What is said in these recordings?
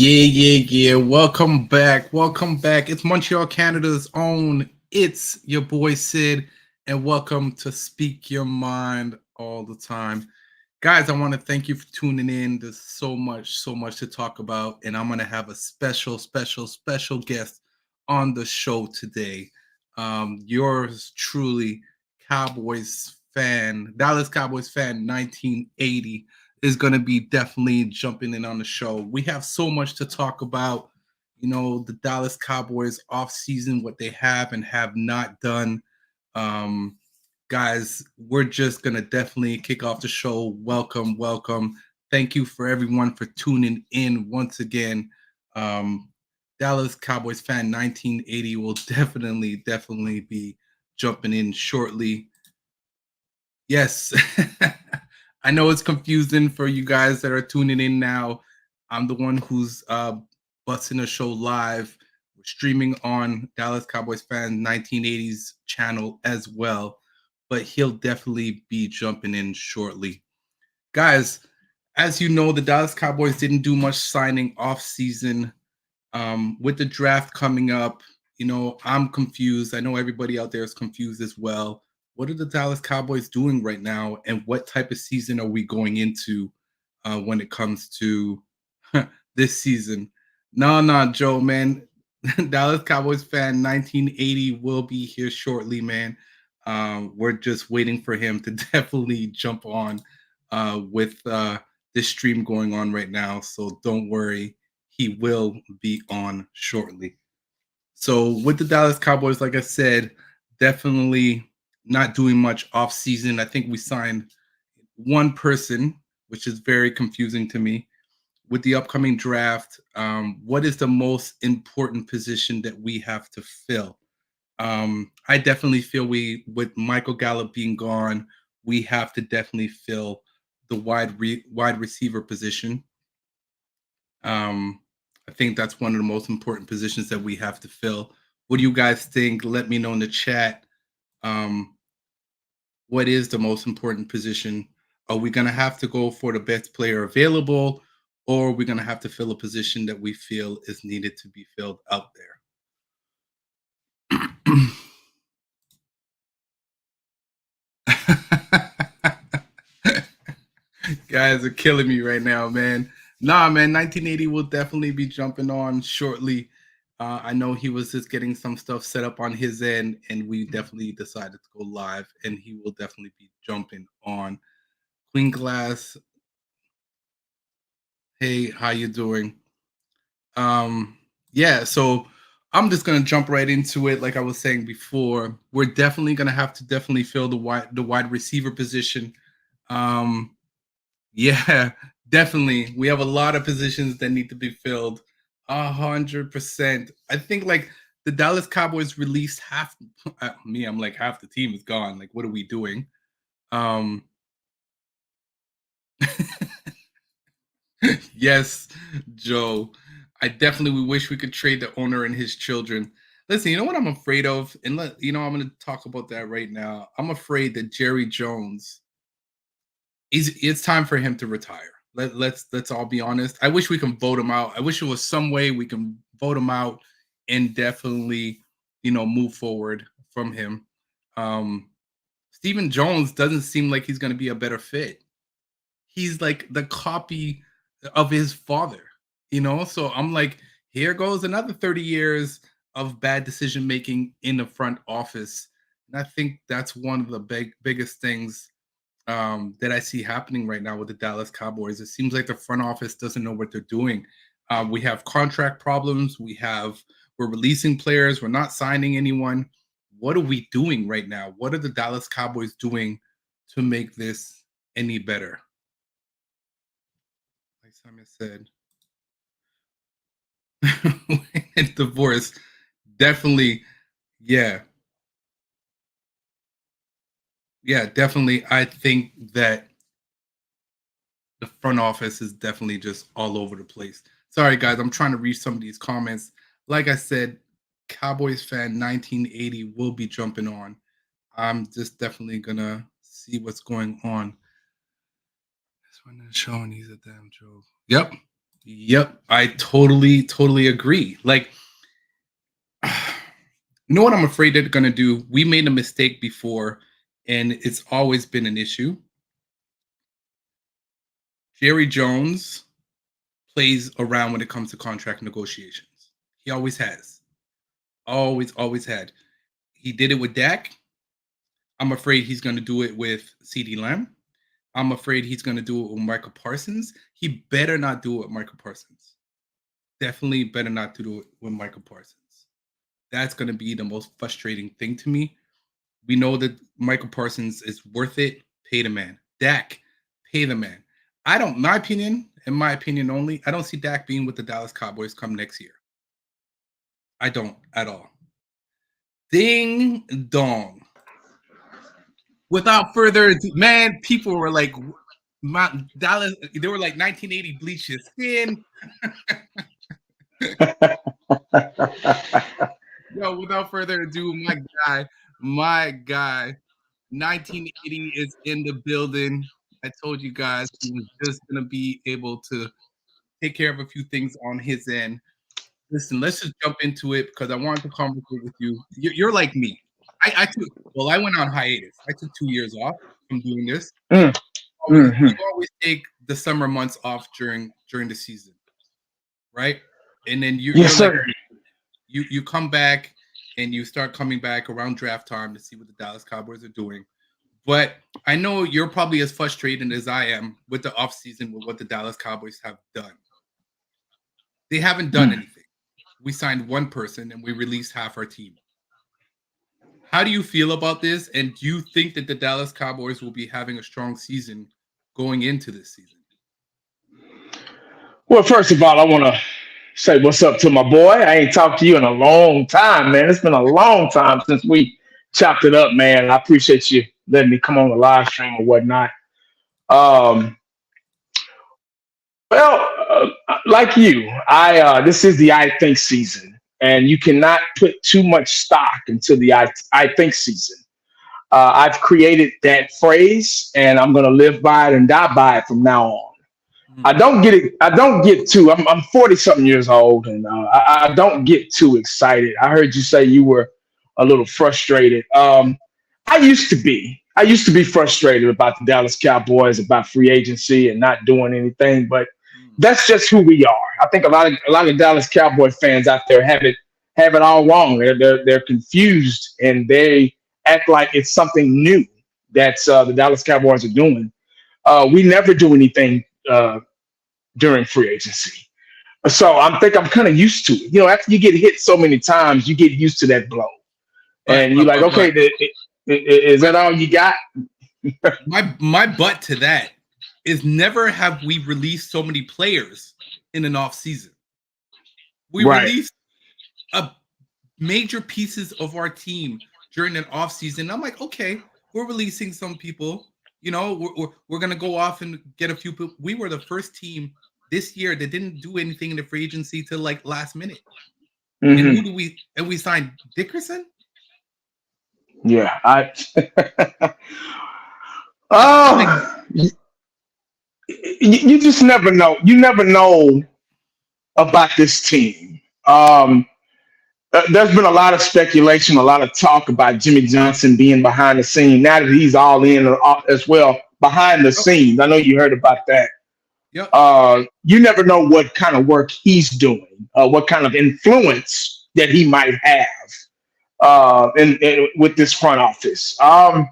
Yeah. Welcome back. Welcome back. It's Montreal, Canada's own. It's your boy Sid, and welcome to Speak Your Mind all the time. Guys, I want to thank you for tuning in. There's so much to talk about, and I'm going to have a special guest on the show today. Yours truly, Cowboys fan, Dallas Cowboys fan, 1980 is going to be definitely jumping in on the show. We have so much to talk about. The Dallas Cowboys off season, what they have and have not done. Um, Guys, we're just gonna definitely kick off the show. Welcome. Thank you for everyone for tuning in once again. Um, Dallas Cowboys fan 1980 will definitely be jumping in shortly. Yes, I know it's confusing for you guys that are tuning in now. I'm the one who's busting a show live. We're streaming on Dallas Cowboys fan 1980s channel as well, but he'll definitely be jumping in shortly. Guys, as you know, the Dallas Cowboys didn't do much signing off season. With the draft coming up, I'm confused. I know everybody out there is confused as well. What are the Dallas Cowboys doing right now, and what type of season are we going into when it comes to this season? No, Joe, man. Dallas Cowboys fan 1980 will be here shortly, man. We're just waiting for him to definitely jump on with this stream going on right now. So don't worry, he will be on shortly. So with the Dallas Cowboys, like I said, definitely not doing much off season. I think we signed one person, which is very confusing to me. With the upcoming draft, what is the most important position that we have to fill? I definitely feel with Michael Gallup being gone, we have to definitely fill the wide receiver position. Um, I think that's one of the most important positions that we have to fill. What do you guys think? Let me know in the chat. Um, what is the most important position? Are we going to have to go for the best player available, or are we going to have to fill a position that we feel is needed to be filled out there? Guys are killing me right now, man. Nah, man, 1980 will definitely be jumping on shortly. I know he was just getting some stuff set up on his end, and we definitely decided to go live, and he will definitely be jumping on. Queen Glass, hey, how you doing? Um, yeah, so I'm just gonna jump right into it. Like I was saying before, we're definitely gonna have to definitely fill the wide receiver position. Um, Yeah, definitely. We have a lot of positions that need to be filled. 100%. I think like the Dallas Cowboys released half me. I'm like half the team is gone. Like, what are we doing? Um, yes, Joe. I definitely wish we could trade the owner and his children. Listen, you know what I'm afraid of, and I'm going to talk about that right now. I'm afraid that Jerry Jones it's time for him to retire. Let's all be honest. I wish we can vote him out. I wish there was some way we can vote him out and definitely, move forward from him. Um, Stephen Jones doesn't seem like he's going to be a better fit. He's like the copy of his father, So I'm like, here goes another 30 years of bad decision making in the front office. And I think that's one of the biggest things that I see happening right now with the Dallas Cowboys. It seems like the front office doesn't know what they're doing. We have contract problems. We're releasing players. We're not signing anyone. What are we doing right now? What are the Dallas Cowboys doing to make this any better? Like Simon said, divorce definitely. Yeah, yeah, definitely. I think that the front office is definitely just all over the place. Sorry, guys, I'm trying to read some of these comments. Like I said, Cowboys fan 1980 will be jumping on. I'm just definitely gonna see what's going on. This one is showing he's a damn joke. Yep. Yep, I totally agree. Like, you know what I'm afraid they're gonna do? We made a mistake before, and it's always been an issue. Jerry Jones plays around when it comes to contract negotiations. He always has. Always had. He did it with Dak. I'm afraid he's gonna do it with CeeDee Lamb. I'm afraid he's gonna do it with Michael Parsons. He better not do it with Michael Parsons. Definitely better not to do it with Michael Parsons. That's going to be the most frustrating thing to me. We know that Michael Parsons is worth it. Pay the man. Dak, pay the man. In my opinion only, I don't see Dak being with the Dallas Cowboys come next year. I don't at all. Ding dong. Without further ado, man, people were like, Dallas, they were like 1980 bleach your skin. Yo, without further ado, my guy, 1980 is in the building. I told you guys he was just gonna be able to take care of a few things on his end. Listen, let's just jump into it because I wanted to conversate with you. You're like me. I went on hiatus. I took 2 years off from doing this. Mm, You mhm. always take the summer months off during the season, right? And then you're Yes, like sir. you come back and you start coming back around draft time to see what the Dallas Cowboys are doing. But I know you're probably as frustrated as I am with the offseason with what the Dallas Cowboys have done. They haven't done Mm. anything. We signed one person and we released half our team. How do you feel about this? And do you think that the Dallas Cowboys will be having a strong season going into this season? Well, first of all, I want to say what's up to my boy. I ain't talked to you in a long time, man. It's been a long time since we chopped it up, man. I appreciate you letting me come on the live stream or whatnot. Um, like you, I this is the I think season, and you cannot put too much stock into the I think season. I've created that phrase, and I'm going to live by it and die by it from now on. I Mm, don't get it. I don't get too. I'm 40 something years old, and I don't get too excited. I heard you say you were a little frustrated. I used to be. I used to be frustrated about the Dallas Cowboys, about free agency and not doing anything. But mm. that's just who we are. I think a lot of Dallas Cowboy fans out there have it all wrong. They're confused and they act like it's something new that's the Dallas Cowboys are doing. We never do anything during free agency. So I'm kind of used to it. After you get hit so many times, you get used to that blow, But and you're but like, but but okay, is but that all you got? my butt to that is never have we released so many players in an off season. We Right. released a major pieces of our team during an off season. I'm like, okay, we're releasing some people. We're gonna go off and get a few people. We were the first team this year that didn't do anything in the free agency till like last minute. And Hmm. we signed Dickerson? Yeah. Like, Oh, you just never know. You never know about this team. There's been a lot of speculation, a lot of talk about Jimmy Johnson being behind the scene. Now that he's all in as well behind the yep, scenes, I know you heard about that. yep. You never know what kind of work he's doing, what kind of influence that he might have with this front office. I,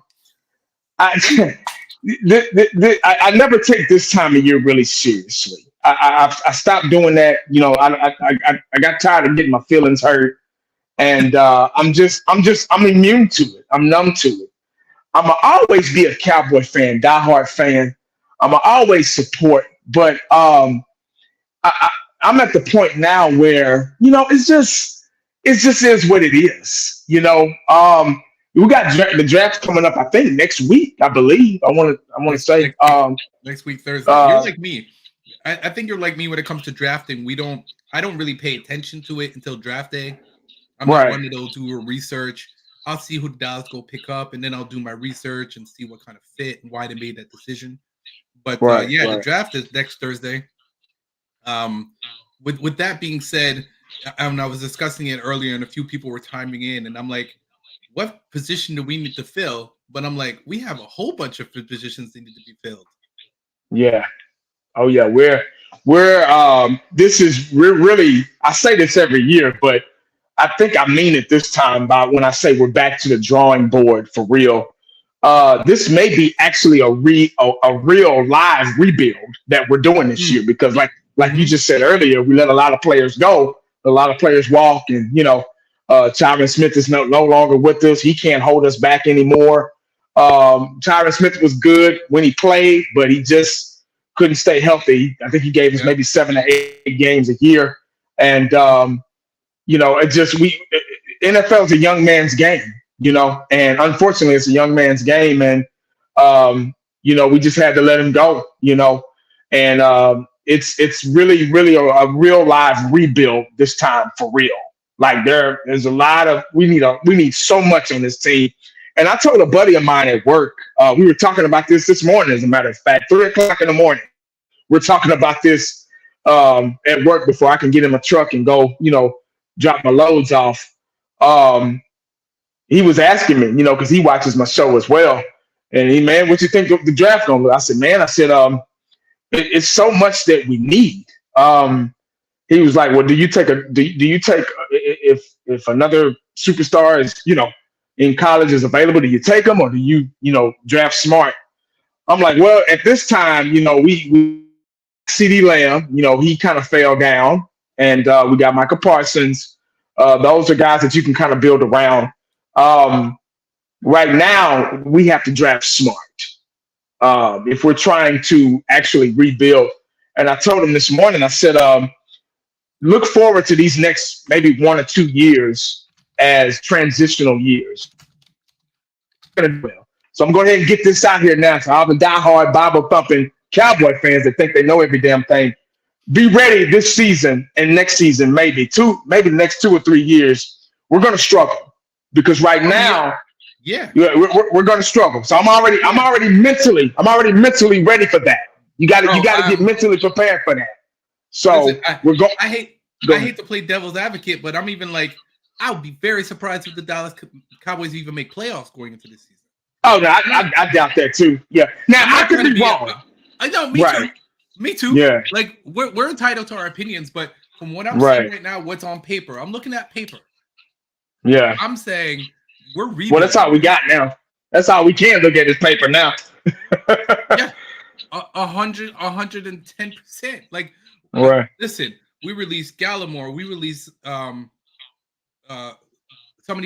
I never take this time of year really seriously. I stopped doing that. I got tired of getting my feelings hurt, and I'm immune to it. I'm numb to it. I'm always be a Cowboy fan, diehard fan. I'm always support, but I, I, I'm at the point now where it just is what it is. We got the draft coming up. I think next week. I believe. I want to Next say. next week, next week Thursday. You're Uh, like me. I think you're like me when it comes to drafting. I don't really pay attention to it until draft day. I'm not right, one of those who will research. I'll see who the Dallas go pick up, and then I'll do my research and see what kind of fit and why they made that decision. But right, yeah, the right. draft is next Thursday. With that being said, I was discussing it earlier, and a few people were chiming in, and I'm like, what position do we need to fill? But I'm like, we have a whole bunch of positions that need to be filled. Yeah. Oh yeah. We're really, I say this every year, but I think I mean it this time by when I say we're back to the drawing board for real. This may be actually a real live rebuild that we're doing this year, because like you just said earlier, we let a lot of players go, a lot of players walk, and Tyron Smith is no longer with us. He can't hold us back anymore. Tyron Smith was good when he played, but he just couldn't stay healthy. I think he gave us maybe 7 to 8 games a year, and NFL is a young man's game, and unfortunately it's a young man's game, and we just had to let him go, and it's really a real live rebuild this time for real. Like there's a lot of we need so much on this team. And I told a buddy of mine at work, we were talking about this morning, as a matter of fact, 3:00 in the morning. We're talking about this at work before I can get in my truck and go, drop my loads off. He was asking me, because he watches my show as well. And man, what you think of the draft gonna look? I said, it's so much that we need. He was like, well, do you take if another superstar is, in college is available, do you take them, or do you, draft smart? I'm like, well, at this time, we CeeDee Lamb, he kind of fell down, and we got Michael Parsons. Those are guys that you can kind of build around. Right now, we have to draft smart if we're trying to actually rebuild. And I told him this morning, I said, look forward to these next maybe 1 or 2 years as transitional years. So I'm going ahead and get this out here now. So all the diehard Bible thumping Cowboy fans that think they know every damn thing, be ready this season and next season, maybe the next 2 or 3 years. We're going to struggle, because right now, we're going to struggle. So I'm already mentally ready for that. You got to get mentally prepared for that. So listen, I hate to play devil's advocate, but I'm even like, I would be very surprised if the Dallas Cowboys even make playoffs going into this season. Oh no, I doubt that too. Yeah. Now I could be wrong. I know, me too. Me too. Yeah. Like we're entitled to our opinions, but from what I'm seeing right now, what's on paper, I'm looking at paper. Yeah. I'm saying we're rebuilding. Well, that's all we got now. That's all we can look at is paper now. Yeah. 110%. Like, right. Listen, we released Gallimore. We released somebody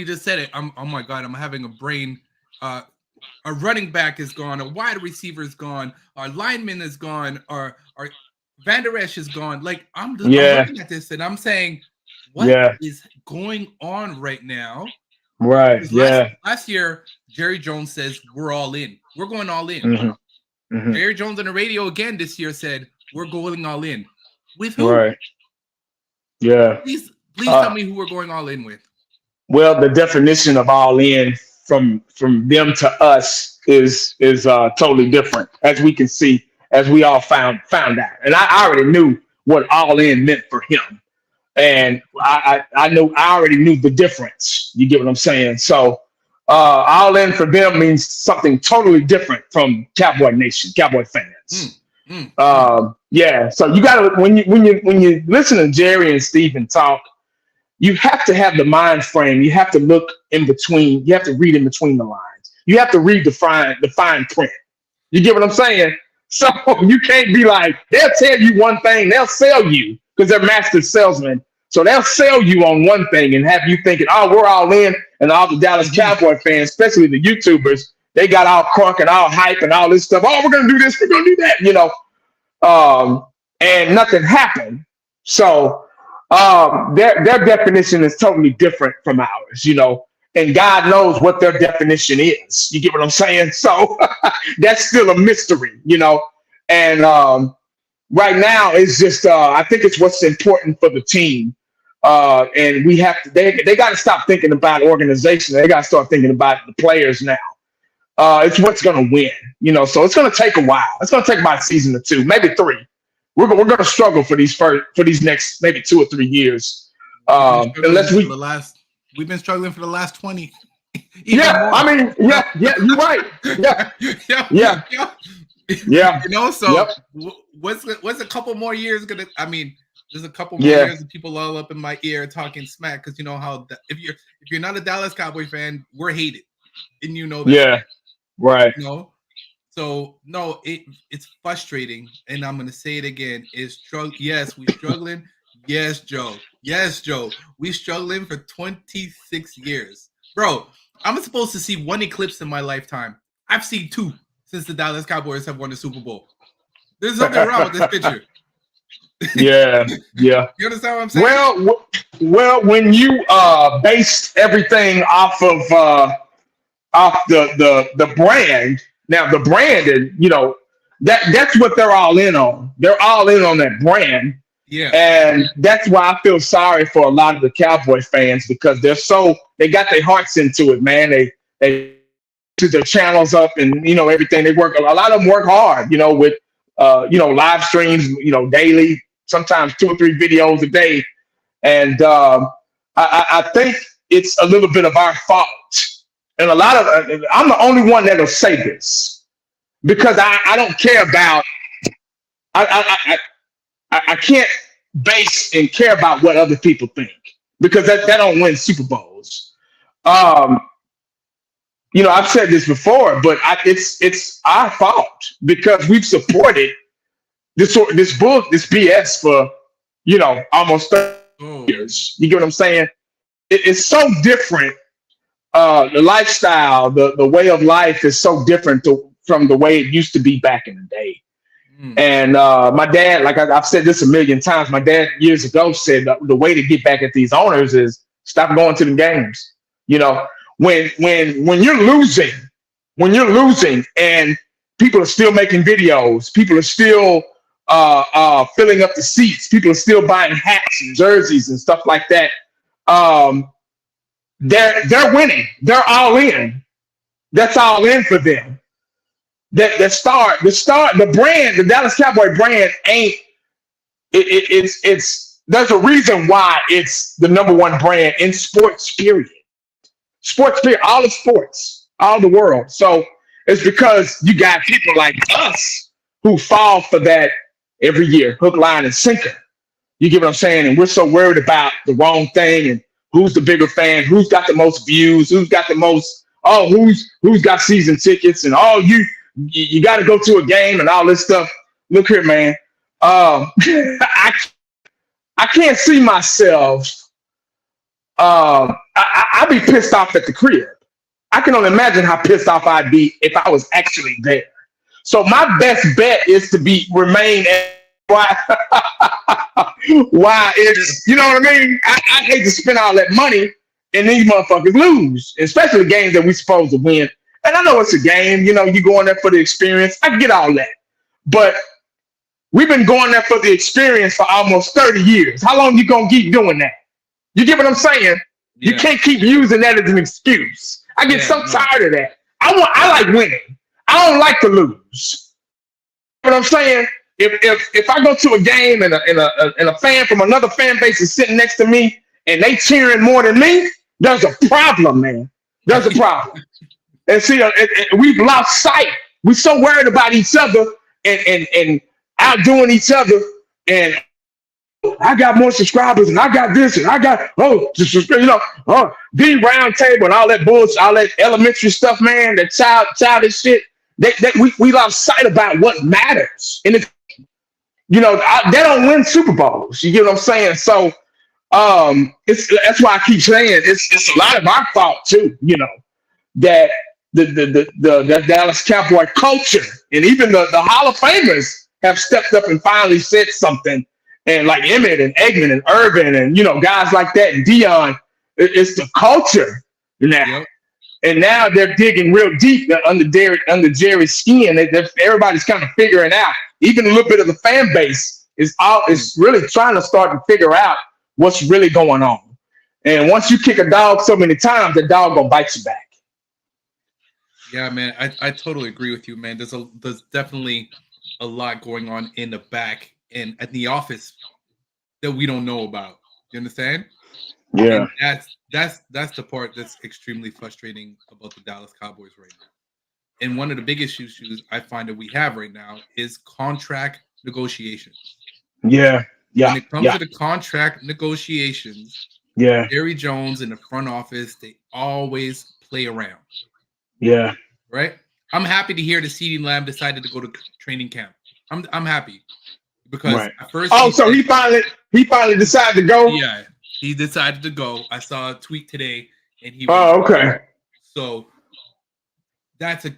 just said it. Oh my God, I'm having a brain. Our running back is gone. A wide receiver is gone. Our lineman is gone. Our Van Der Esch is gone. Like I'm looking at this and I'm saying, what is going on right now? Right. Last year, Jerry Jones says we're all in. We're going all in. Mm-hmm. Jerry Jones on the radio again this year said we're going all in. With who? Right. Yeah. Please tell me who we're going all in with. Well, the definition of all in from them to us is totally different, as we can see, as we all found out. And I already knew what all in meant for him. And I already knew the difference. You get what I'm saying? So all in for them means something totally different from Cowboy Nation, Cowboy fans. Yeah. So you gotta when you listen to Jerry and Steven talk, you have to have the mind frame. You have to look in between. You have to read in between the lines. You have to read the fine print. You get what I'm saying? So you can't be like, they'll tell you one thing, they'll sell you because they're master salesmen. So they'll sell you on one thing and have you thinking, oh, we're all in. And all the Dallas Cowboy fans, especially the YouTubers, they got all crunk and all hype and all this stuff. Oh, we're going to do this, we're going to do that, and nothing happened. So their definition is totally different from ours, and God knows what their definition is. You get what I'm saying? So that's still a mystery, and right now it's just, I think it's what's important for the team. And we have to, they got to stop thinking about organization. They got to start thinking about the players now. It's what's going to win, so it's going to take a while. It's going to take about a season or 2, maybe 3. we're going to struggle for these next maybe 2 or 3 years. Unless we've been struggling for the last 20. Yeah, more. I mean, yeah, you're right. Yeah. You know, so what's a couple more years gonna? I mean, there's a couple more years of people all up in my ear talking smack because you know how if you're not a Dallas Cowboy fan, we're hated, and you know that. Yeah, right. You know, so no, it's frustrating, and I'm gonna say it again. Yes, we're struggling. Yes, Joe. We struggling for 26 years, bro. I'm supposed to see one eclipse in my lifetime. I've seen 2 since the Dallas Cowboys have won the Super Bowl. There's something wrong with this picture. Yeah. You understand what I'm saying? Well, when you based everything off the brand, now the brand, and you know that's what they're all in on. They're all in on that brand. Yeah. And that's why I feel sorry for a lot of the Cowboy fans because they got their hearts into it, man. They to their channels up and you know everything. They work a lot of them work hard, you know, with live streams, you know, daily, sometimes 2 or 3 videos a day. And I think it's a little bit of our fault. And a lot of I'm the only one that'll say this because I don't care about I can't base and care about what other people think because that don't win Super Bowls. You know, I've said this before, but it's our fault because we've supported this BS for almost 30 years. You get what I'm saying? It's so different. The lifestyle, the way of life is so different from the way it used to be back in the day. And my dad, like I've said this a million times, my dad years ago said the way to get back at these owners is stop going to the games. You know, when you're losing and people are still making videos, people are still filling up the seats, people are still buying hats and jerseys and stuff like that. They're winning. They're all in. That's all in for them. The brand, the Dallas Cowboy brand ain't it's there's a reason why it's the number 1 brand in sports, period. Sports, period, all of sports, all the world. So it's because you got people like us who fall for that every year, hook, line, and sinker. You get what I'm saying? And we're so worried about the wrong thing and who's the bigger fan, who's got the most views, who's got the most, who's got season tickets, and you got to go to a game and all this stuff. Look here, man. I can't see myself. I'd be pissed off at the crib. I can only imagine how pissed off I'd be if I was actually there. So my best bet is to remain why it's, you know what I mean? I hate to spend all that money and these motherfuckers lose, especially games that we supposed to win. And I know it's a game, you know, you go in there for the experience. I get all that. But we've been going there for the experience for almost 30 years. How long you gonna keep doing that? You get what I'm saying? Yeah. You can't keep using that as an excuse. I get so tired of that. I like winning. I don't like to lose. You know what I'm saying? If I go to a game and a fan from another fan base is sitting next to me and they cheering more than me, there's a problem, man. There's a problem. And see, we've lost sight. We're so worried about each other and outdoing each other. And I got more subscribers, and I got this, and I got the round table and all that bullshit, all that elementary stuff, man. That childish shit. We lost sight about what matters, and if they don't win Super Bowls. You get what I'm saying? So that's why I keep saying it's a lot of our fault too. You know that the Dallas Cowboy culture and even the Hall of Famers have stepped up and finally said something. And like Emmett and Eggman and Urban and guys like that and Dion, it's the culture now. Yep. And now they're digging real deep under Jerry's skin. Everybody's kind of figuring out. Even a little bit of the fan base is really trying to start to figure out what's really going on. And once you kick a dog so many times, the dog gonna bite you back. Yeah, man, I totally agree with you, man. There's definitely a lot going on in the back at the office that we don't know about. You understand? Yeah. And that's the part that's extremely frustrating about the Dallas Cowboys right now. And one of the biggest issues I find that we have right now is contract negotiations. Yeah. When it comes to the contract negotiations, Jerry Jones in the front office, they always play around. Yeah. Right? I'm happy to hear that CeeDee Lamb decided to go to training camp. I'm happy because at first he finally decided to go. Yeah, he decided to go. I saw a tweet today, and he. Okay. So that's a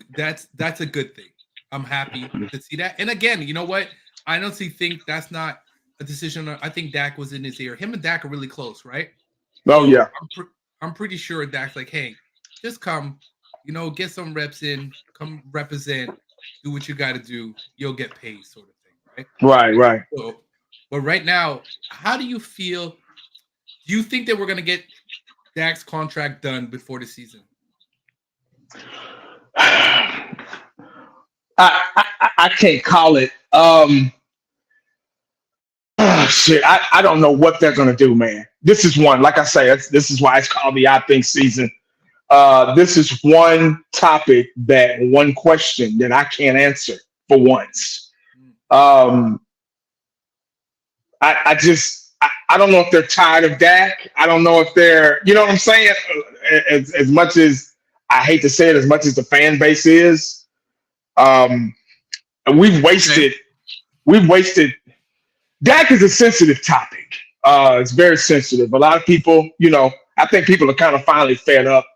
good thing. I'm happy to see that. And again, you know what? I honestly think that's not a decision. I think Dak was in his ear. Him and Dak are really close, right? Oh yeah. I'm pretty sure Dak's like, hey, just come, get some reps in, come represent, do what you got to do. You'll get paid, sort of thing, right? Right. So, but right now, how do you feel? Do you think that we're going to get Dak's contract done before the season? I can't call it. Shit, I don't know what they're gonna do, man. This is one, like I say, this is why it's called the I think season. This is one question that I can't answer for once. I don't know if they're tired of Dak. I don't know if they're, you know what I'm saying? As much as I hate to say it, as much as the fan base is, we've wasted. Dak is a sensitive topic. It's very sensitive. A lot of people, I think people are kind of finally fed up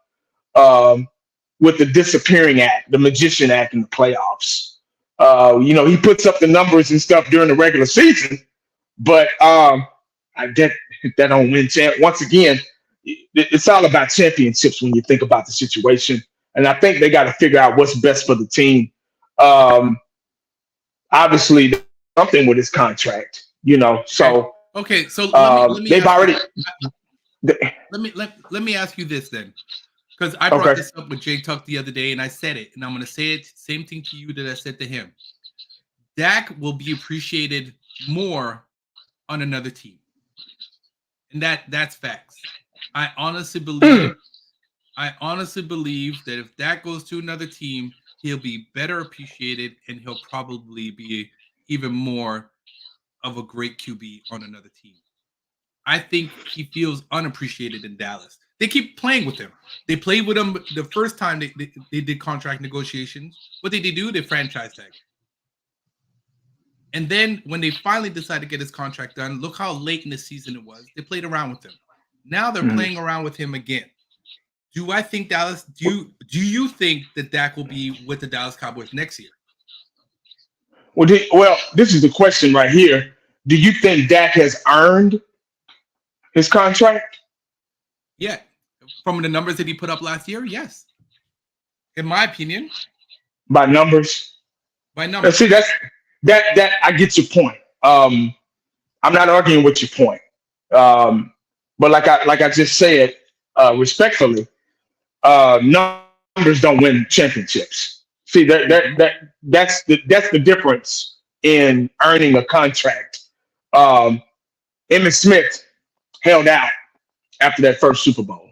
with the disappearing act, the magician act in the playoffs. He puts up the numbers and stuff during the regular season, but that don't win. Once again, it's all about championships when you think about the situation. And I think they got to figure out what's best for the team. Obviously, something with his contract. So okay. So let me ask you this then, because I brought this up with Jay Tuck the other day, and I said it, and I'm going to say it same thing to you that I said to him. Dak will be appreciated more on another team, and that's facts. I honestly believe that if Dak goes to another team, he'll be better appreciated, and he'll probably be even more of a great QB on another team. I think he feels unappreciated in Dallas. They keep playing with him. They played with him the first time they did contract negotiations. What did they do? They franchise tag. And then when they finally decided to get his contract done, look how late in the season it was. They played around with him. Now they're playing around with him again. Do I think Dallas? Do you think that Dak will be with the Dallas Cowboys next year? Well, this is the question right here. Do you think Dak has earned his contract? Yeah. From the numbers that he put up last year, yes. In my opinion. By numbers? By numbers. See, that I get your point. I'm not arguing with your point. But like I just said, respectfully, numbers don't win championships. See, that's the difference in earning a contract. Emmitt Smith held out after that first Super Bowl.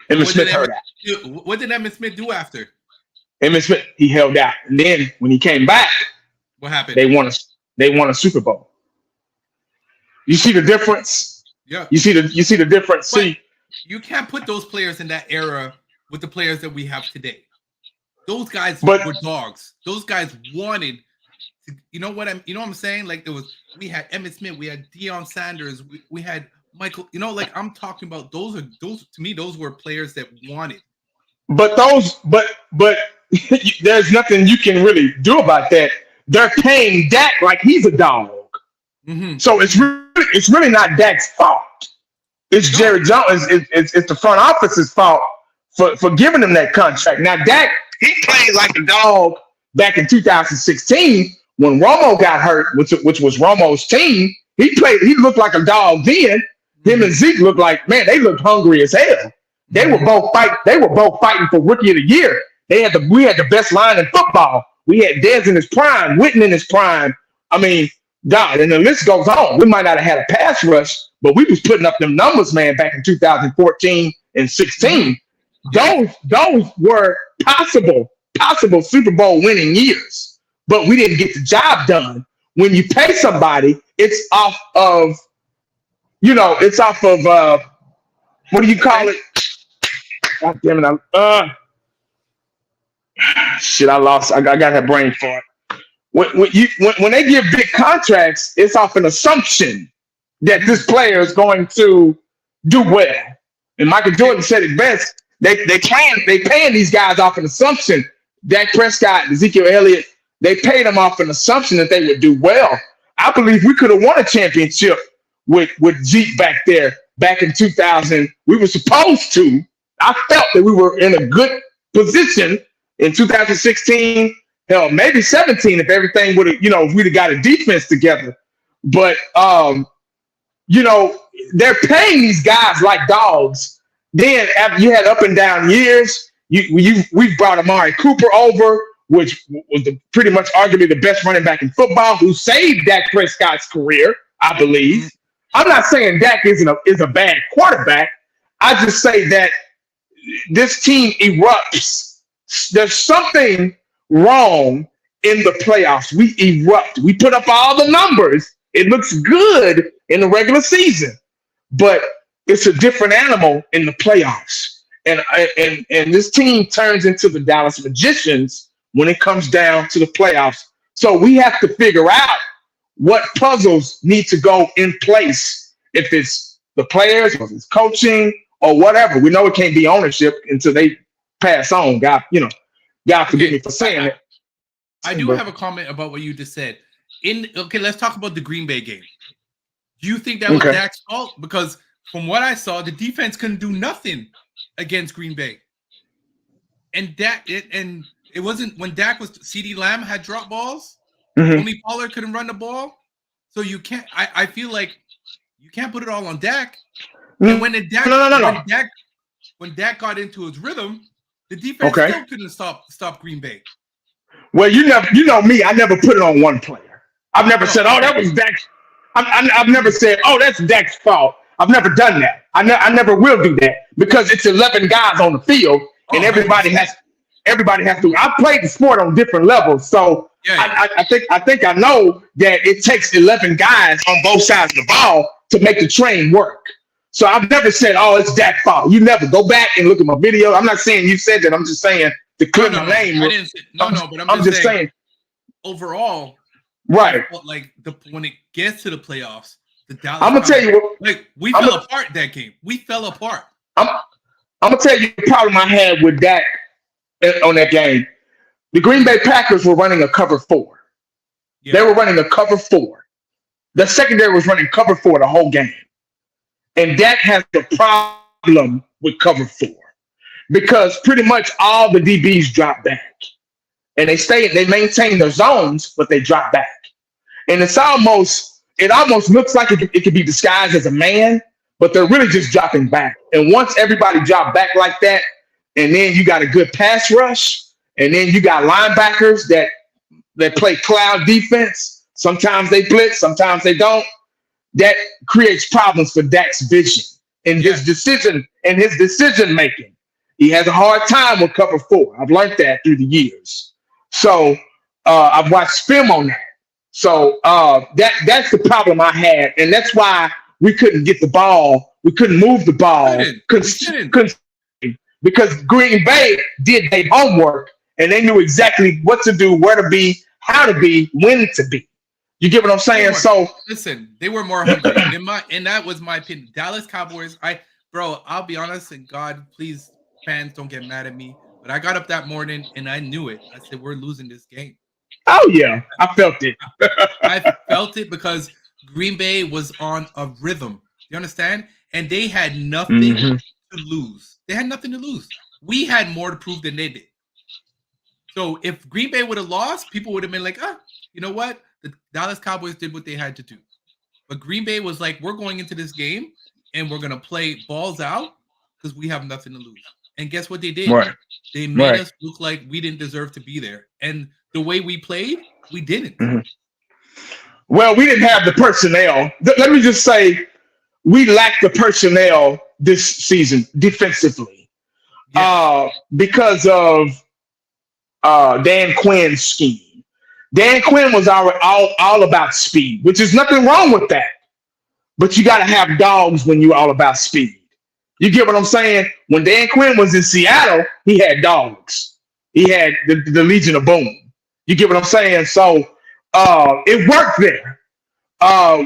Emmitt Smith held out. What did Emmitt Smith do after? Emmitt Smith, he held out, and then when he came back, what happened? They won a Super Bowl. You see the difference? Yeah. You see the difference. But see, you can't put those players in that era with the players that we have today. Those guys were dogs. Those guys wanted to, you know what I'm saying? Like we had Emmitt Smith, we had Deion Sanders, we had Michael, I'm talking about those to me, those were players that wanted. But there's nothing you can really do about that. They're paying Dak like he's a dog. Mm-hmm. So it's really not Dak's fault. It's Jerry Jones. It's the front office's fault for giving him that contract. Now Dak, he played like a dog back in 2016 when Romo got hurt, which was Romo's team. He looked like a dog then. Him and Zeke looked like, man, they looked hungry as hell. They were both fighting for Rookie of the Year. We had the best line in football. We had Dez in his prime, Witten in his prime. I mean, God, and the list goes on. We might not have had a pass rush, but we was putting up them numbers, man, back in 2014 and 16. Those were possible Super Bowl winning years, but we didn't get the job done. When you pay somebody, it's off of, what do you call it? God damn it! Shit, I lost. I got that brain fart. When they give big contracts, it's off an assumption that this player is going to do well. And Michael Jordan said it best. They paying these guys off an assumption. Dak Prescott, Ezekiel Elliott, they paid them off an assumption that they would do well. I believe we could have won a championship with Zeke back there back in 2000. We were supposed to. I felt that we were in a good position in 2016. Hell, maybe 17 if everything would have, if we'd have got a defense together. But they're paying these guys like dogs. Then after you had up and down years, we brought Amari Cooper over, which was pretty much arguably the best running back in football, who saved Dak Prescott's career, I believe. I'm not saying Dak is a bad quarterback. I just say that this team erupts. There's something wrong in the playoffs. We erupt. We put up all the numbers. It looks good in the regular season, but it's a different animal in the playoffs. And this team turns into the Dallas Magicians when it comes down to the playoffs. So we have to figure out what puzzles need to go in place. If it's the players, or if it's coaching, or whatever. We know it can't be ownership until they pass on. God forgive me for saying it. I do have a comment about what you just said. Let's talk about the Green Bay game. Do you think that was Dak's fault? Because from what I saw, the defense couldn't do nothing against Green Bay. And it wasn't when Dak was CeeDee Lamb had drop balls. Only Pollard couldn't run the ball. So you can't. I feel like you can't put it all on Dak. And when Dak got into his rhythm, the defense still couldn't stop Green Bay. Well, you know me. I never put it on one player. I've never said, "Oh, that was Dak." I've never said, "Oh, that's Dak's fault." I've never done that. I never will do that because it's 11 guys on the field, and everybody has to. I've played the sport on different levels, so I think I know that it takes 11 guys on both sides of the ball to make the train work. So I've never said, "Oh, it's Dak's fault." You never go back and look at my video. I'm not saying you said that. I'm just saying to clear my name. But I'm just saying overall, right? Like when it gets to the playoffs, the Dallas. I'm gonna tell you what. We fell apart that game. We fell apart. I'm gonna tell you the problem I had with Dak on that game. The Green Bay Packers were running a cover 4. Yeah. They were running a cover 4. The secondary was running cover 4 the whole game. And Dak has a problem with cover 4 because pretty much all the DBs drop back. And they maintain their zones, but they drop back. And it almost looks like it could be disguised as a man, but they're really just dropping back. And once everybody drop back like that, and then you got a good pass rush, and then you got linebackers that play cloud defense. Sometimes they blitz, sometimes they don't. That creates problems for Dak's vision and his decision making. He has a hard time with cover 4. I've learned that through the years. So I've watched film on that. So that's the problem I had, and that's why we couldn't get the ball. We couldn't move the ball because Green Bay did their homework and they knew exactly what to do, where to be, how to be, when to be. You get what I'm saying? So listen, they were more hungry. And that was my opinion. Dallas Cowboys. I'll be honest, and God, please, fans, don't get mad at me. But I got up that morning and I knew it. I said, we're losing this game. Oh yeah, I felt it. I felt it because Green Bay was on a rhythm. You understand? And they had nothing to lose. They had nothing to lose. We had more to prove than they did. So if Green Bay would have lost, people would have been like, you know what? The Dallas Cowboys did what they had to do. But Green Bay was like, we're going into this game and we're going to play balls out because we have nothing to lose. And guess what they did? Right. They made us look like we didn't deserve to be there. And the way we played, we didn't. Well, we didn't have the personnel. Let me just say, we lacked the personnel this season defensively Yes. because of Dan Quinn's scheme. Dan Quinn was all about speed, which is nothing wrong with that. But you got to have dogs when you're all about speed. You get what I'm saying? When Dan Quinn was in Seattle, he had dogs. He had the Legion of Boom. You get what I'm saying? So it worked there.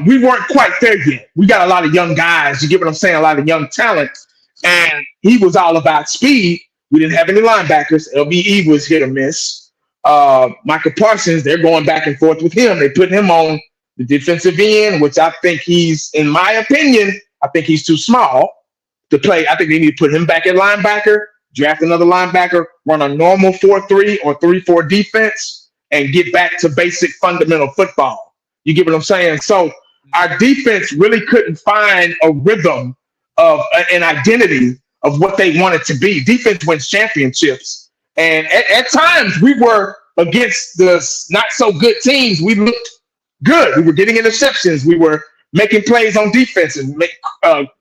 We weren't quite there yet. We got a lot of young guys. You get what I'm saying? A lot of young talent. And he was all about speed. We didn't have any linebackers. LBE was hit or miss. Michael Parsons, they're going back and forth with him. They put him on the defensive end, which I think in my opinion, I think he's too small to play. I think they need to put him back at linebacker, draft another linebacker, run a normal 4-3 or 3-4 defense, and get back to basic fundamental football. You get what I'm saying? So our defense really couldn't find a rhythm of an identity of what they wanted to be. Defense wins championships. And at times we were against the not so good teams. We looked good. We were getting interceptions. We were making plays on defense and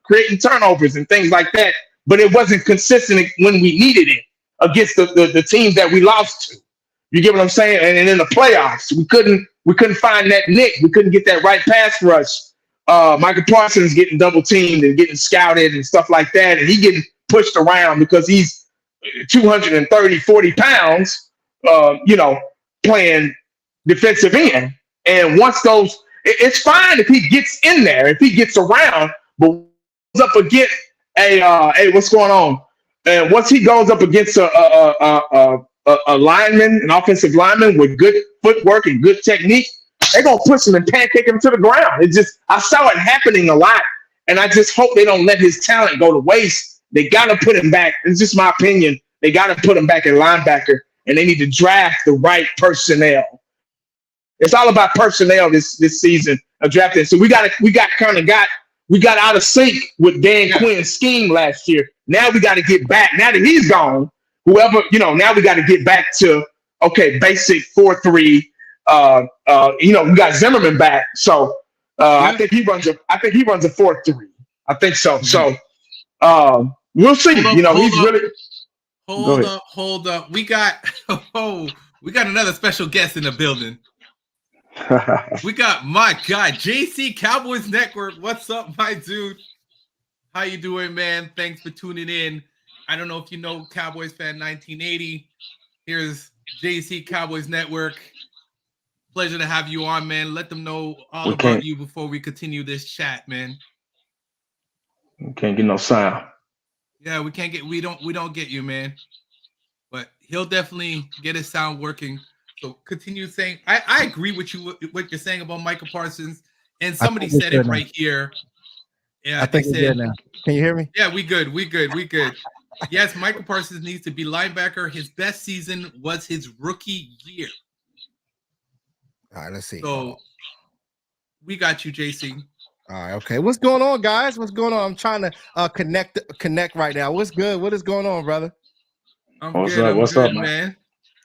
creating turnovers and things like that. But it wasn't consistent when we needed it against the teams that we lost to. You get what I'm saying? And in the playoffs, we couldn't find that nick. We couldn't get that right pass rush. Michael Parsons getting double teamed and getting scouted and stuff like that, and he getting pushed around because he's 230, 40 pounds, playing defensive end. And once it's fine if he gets in there, if he gets around, but up against hey, what's going on? And once he goes up against a lineman, an offensive lineman with good footwork and good technique, they're gonna push him and pancake him to the ground. I saw it happening a lot, and I just hope they don't let his talent go to waste. They gotta put him back. It's just my opinion. They gotta put him back at linebacker, and they need to draft the right personnel. It's all about personnel this season of drafting. So we got out of sync with Dan Quinn's scheme last year. Now we got to get back. Now that he's gone, now we got to get back to basic 4-3. We got Zimmerman back, so I think he runs a 4-3. I think so. So we'll see. Hold up. We got another special guest in the building. We got my guy JC, Cowboys Network. What's up, my dude? How you doing, man? Thanks for tuning in. I don't know if you know Cowboys Fan 1980. Here's JC, Cowboys Network. Pleasure to have you on, man. Let them know all about you before we continue this chat, man. We can't get no sound. Yeah, we don't get you, man. But he'll definitely get his sound working. So continue saying. I agree with you what you're saying about Michael Parsons, and somebody said it right here. Yeah, I think we're good now. Can you hear me? Yeah, we good. Yes, Michael Parsons needs to be linebacker. His best season was his rookie year. All right, let's see. So we got you, JC. All right, okay. What's going on, guys? What's going on? I'm trying to connect right now. What's good? What is going on, brother? What's up, man?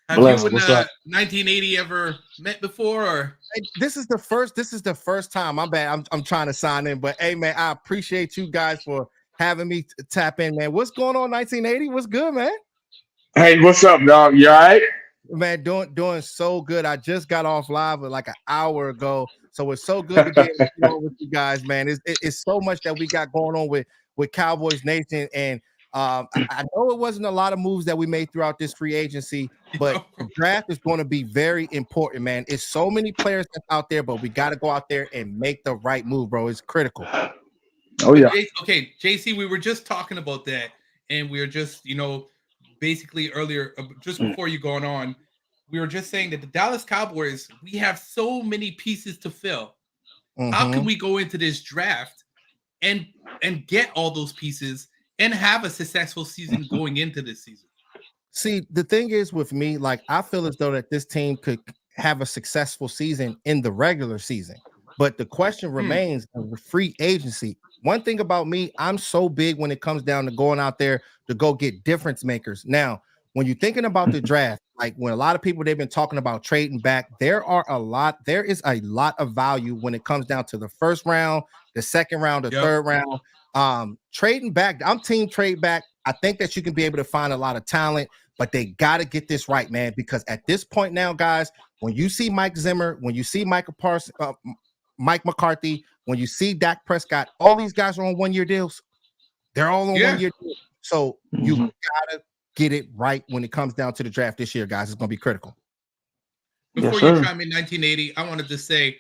Have you and 1980 ever met before? Or this is the first time. I'm bad. I'm trying to sign in, but hey, man, I appreciate you guys for having me tap in, man. What's going on, 1980? What's good, man? Hey, what's up, dog? You all right? Man, doing so good. I just got off live like an hour ago, so it's so good to be with you guys, man. It's so much that we got going on with Cowboys Nation, and I know it wasn't a lot of moves that we made throughout this free agency, but the draft is going to be very important, man. It's so many players that's out there, but we got to go out there and make the right move, bro. It's critical. Oh, yeah. Okay, JC, we were just talking about that, and we were just, basically earlier, just before you going on, we were just saying that the Dallas Cowboys, we have so many pieces to fill. Mm-hmm. How can we go into this draft and get all those pieces and have a successful season going into this season? See, the thing is with me, like, I feel as though that this team could have a successful season in the regular season. But the question remains of free agency. One thing about me, I'm so big when it comes down to going out there to go get difference makers. Now, when you're thinking about the draft, like when a lot of people they've been talking about trading back, there is a lot of value when it comes down to the first round, the second round, the third round. Trading back, I'm team trade back. I think that you can be able to find a lot of talent, but they got to get this right, man, because at this point now, guys, when you see Mike Zimmer, when you see Mike McCarthy, when you see Dak Prescott, all these guys are on 1-year deals. They're all on 1-year deals. So you gotta get it right when it comes down to the draft this year, guys. It's gonna be critical. Before you chime in 1980, I wanted to say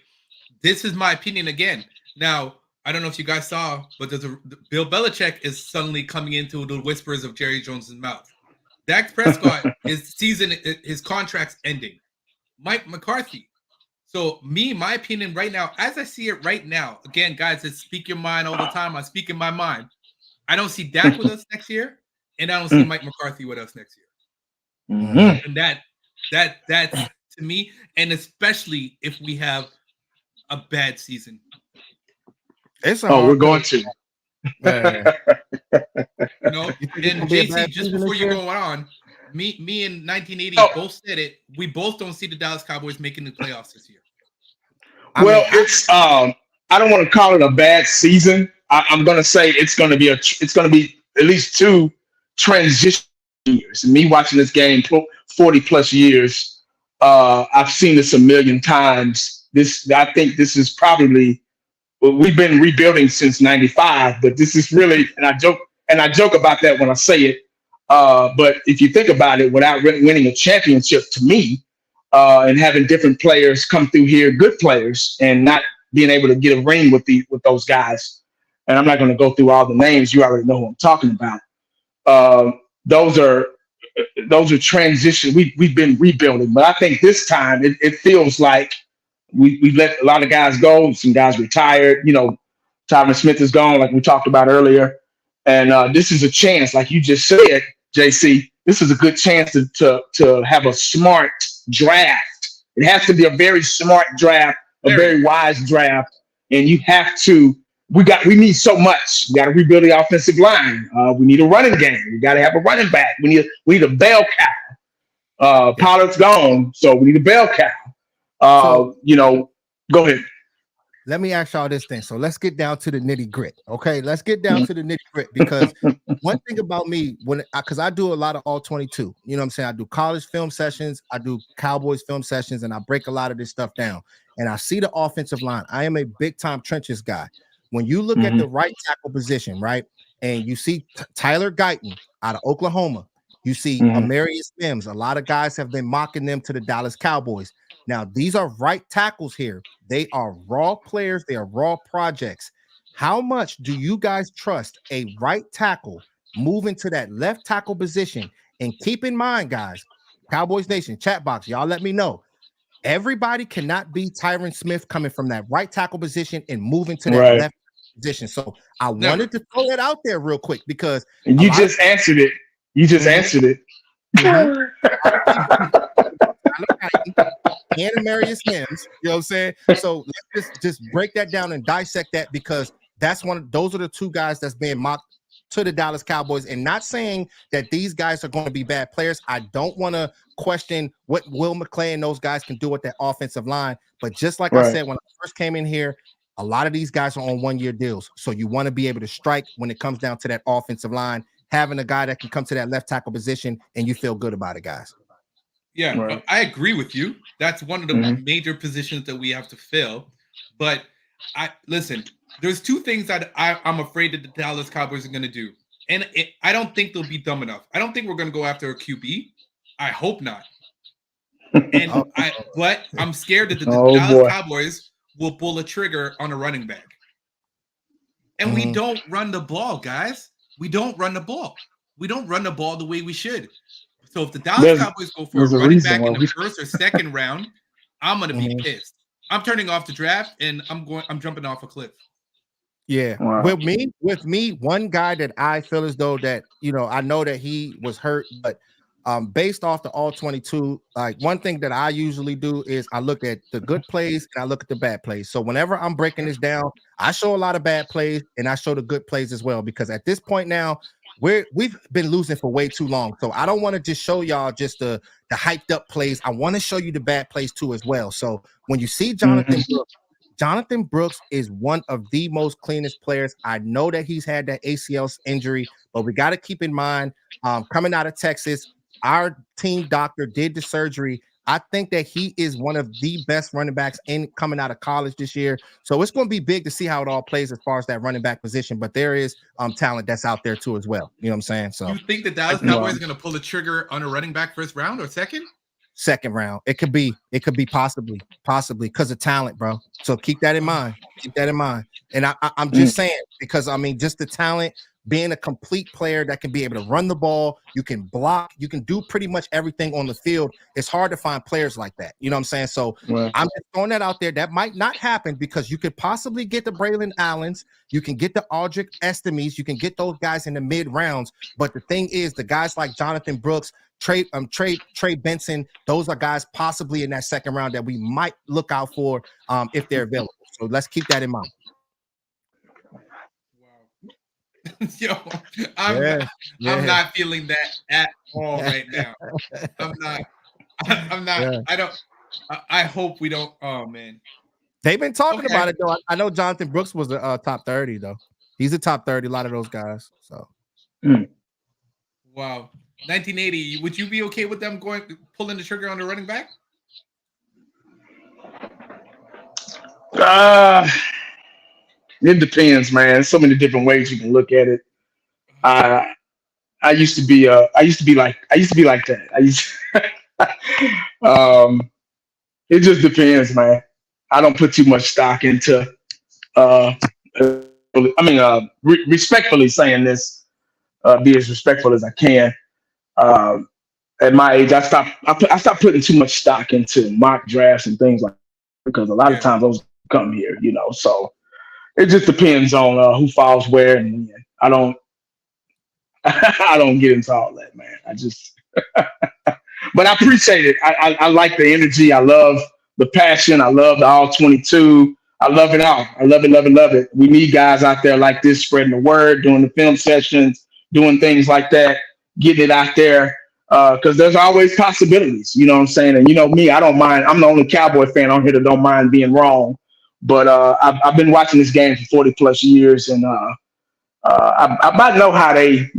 this is my opinion again. Now, I don't know if you guys saw, but Bill Belichick is suddenly coming into the whispers of Jerry Jones's mouth. Dak Prescott, his contract's ending. Mike McCarthy. So my opinion right now, as I see it right now, again, guys, it's speak your mind all the time. I speak in my mind. I don't see Dak with us next year, and I don't see Mike McCarthy with us next year. And that's to me, and especially if we have a bad season. We're going to. You know, and JC, just before you go on, me and 1980 both said it. We both don't see the Dallas Cowboys making the playoffs this year. It's I don't want to call it a bad season. I'm going to say it's going to be at least 2 transition years. And me watching this game 40 plus years, I've seen this a million times. I think this is probably, we've been rebuilding since '95, but this is really, and I joke about that when I say it. But if you think about it, without winning a championship, to me, and having different players come through here, good players, and not being able to get a ring with those guys. And I'm not going to go through all the names. You already know who I'm talking about. Those are transition. We've been rebuilding, but I think this time it feels like we let a lot of guys go. Some guys retired. You know, Tyron Smith is gone, like we talked about earlier. And this is a chance, like you just said, JC. This is a good chance to have a smart draft. It has to be a very smart draft, a very wise draft, and you have to. We need so much. We got to rebuild the offensive line. We need a running game. We got to have a running back. We need a bell cow. Pollard's gone, so we need a bell cow. Go ahead. Let me ask y'all this thing. So let's get down to the nitty grit. Okay, let's get down to the nitty grit, because one thing about me, because I do a lot of all 22, you know what I'm saying? I do college film sessions, I do Cowboys film sessions, and I break a lot of this stuff down. And I see the offensive line. I am a big time trenches guy. When you look at the right tackle position, right, and you see Tyler Guyton out of Oklahoma, you see Amarius Mims. A lot of guys have been mocking them to the Dallas Cowboys. Now, these are right tackles here. They are raw players. They are raw projects. How much do you guys trust a right tackle moving to that left tackle position? And keep in mind, guys, Cowboys Nation, chat box, y'all let me know. Everybody cannot be Tyron Smith coming from that right tackle position and moving to that left position. So I wanted to throw that out there real quick, because you just answered it. You just answered it. And Amarius Mims, you know what I'm saying? So let's just break that down and dissect that, because those are the 2 guys that's being mocked to the Dallas Cowboys. And not saying that these guys are going to be bad players. I don't want to question what Will McClay and those guys can do with that offensive line. But just like I said, when I first came in here, a lot of these guys are on 1-year deals. So you want to be able to strike when it comes down to that offensive line, having a guy that can come to that left tackle position, and you feel good about it, guys. Yeah, I agree with you. That's one of the major positions that we have to fill. But listen, there's 2 things that I'm afraid that the Dallas Cowboys are going to do. And I don't think they'll be dumb enough. I don't think we're going to go after a QB. I hope not. And but I'm scared that the Dallas Cowboys will pull a trigger on a running back. And we don't run the ball, guys. We don't run the ball. We don't run the ball the way we should. So if the Dallas Cowboys go for a running back in the first or second round, I'm gonna be pissed. I'm turning off the draft and I'm jumping off a cliff. Yeah. Wow. With me, one guy that I feel as though that, I know that he was hurt, but based off the all 22, like one thing that I usually do is I look at the good plays and I look at the bad plays. So whenever I'm breaking this down, I show a lot of bad plays and I show the good plays as well, because at this point now, we've been losing for way too long. So I don't want to just show y'all just the hyped up plays. I want to show you the bad plays too as well. So when you see Jonathan Brooks is one of the most cleanest players. I know that he's had that ACL injury, but we got to keep in mind, coming out of Texas, our team doctor did the surgery. I think that he is one of the best running backs in coming out of college this year. So it's going to be big to see how it all plays as far as that running back position. But there is talent that's out there too as well. You know what I'm saying? So you think the Dallas Cowboys are going to pull the trigger on a running back first round or second? Second round. It could be possibly because of talent, bro. So keep that in mind. And I'm just saying, because I mean, just the talent, being a complete player that can be able to run the ball, you can block, you can do pretty much everything on the field. It's hard to find players like that. You know what I'm saying? So I'm just throwing that out there. That might not happen because you could possibly get the Braylon Allens, you can get the Audric Estemes, you can get those guys in the mid rounds. But the thing is, the guys like Jonathan Brooks, Trey Benson, those are guys possibly in that second round that we might look out for if they're available. So let's keep that in mind. Yo, I'm not feeling that at all right now. I'm not. Yeah. I hope we don't. Oh man, they've been talking about it though. I know Jonathan Brooks was a top 30 though. He's a top 30. A lot of those guys. So, wow. 1980. Would you be okay with them pulling the trigger on the running back? It depends, man. There's so many different ways you can look at it. I used to be like that. It just depends, man. I don't put too much stock into respectfully saying this, be as respectful as I can. At my age, I stopped putting too much stock into mock drafts and things like that because a lot of times those come here, you know. So it just depends on who falls where and when. I don't get into all that, man. I just, but I appreciate it. I like the energy. I love the passion. I love the all 22. I love it all. I love it. We need guys out there like this, spreading the word, doing the film sessions, doing things like that, getting it out there. Because there's always possibilities, you know what I'm saying? And you know me, I don't mind. I'm the only Cowboy fan on here that don't mind being wrong. But I've been watching this game for 40 plus years, and I about know how they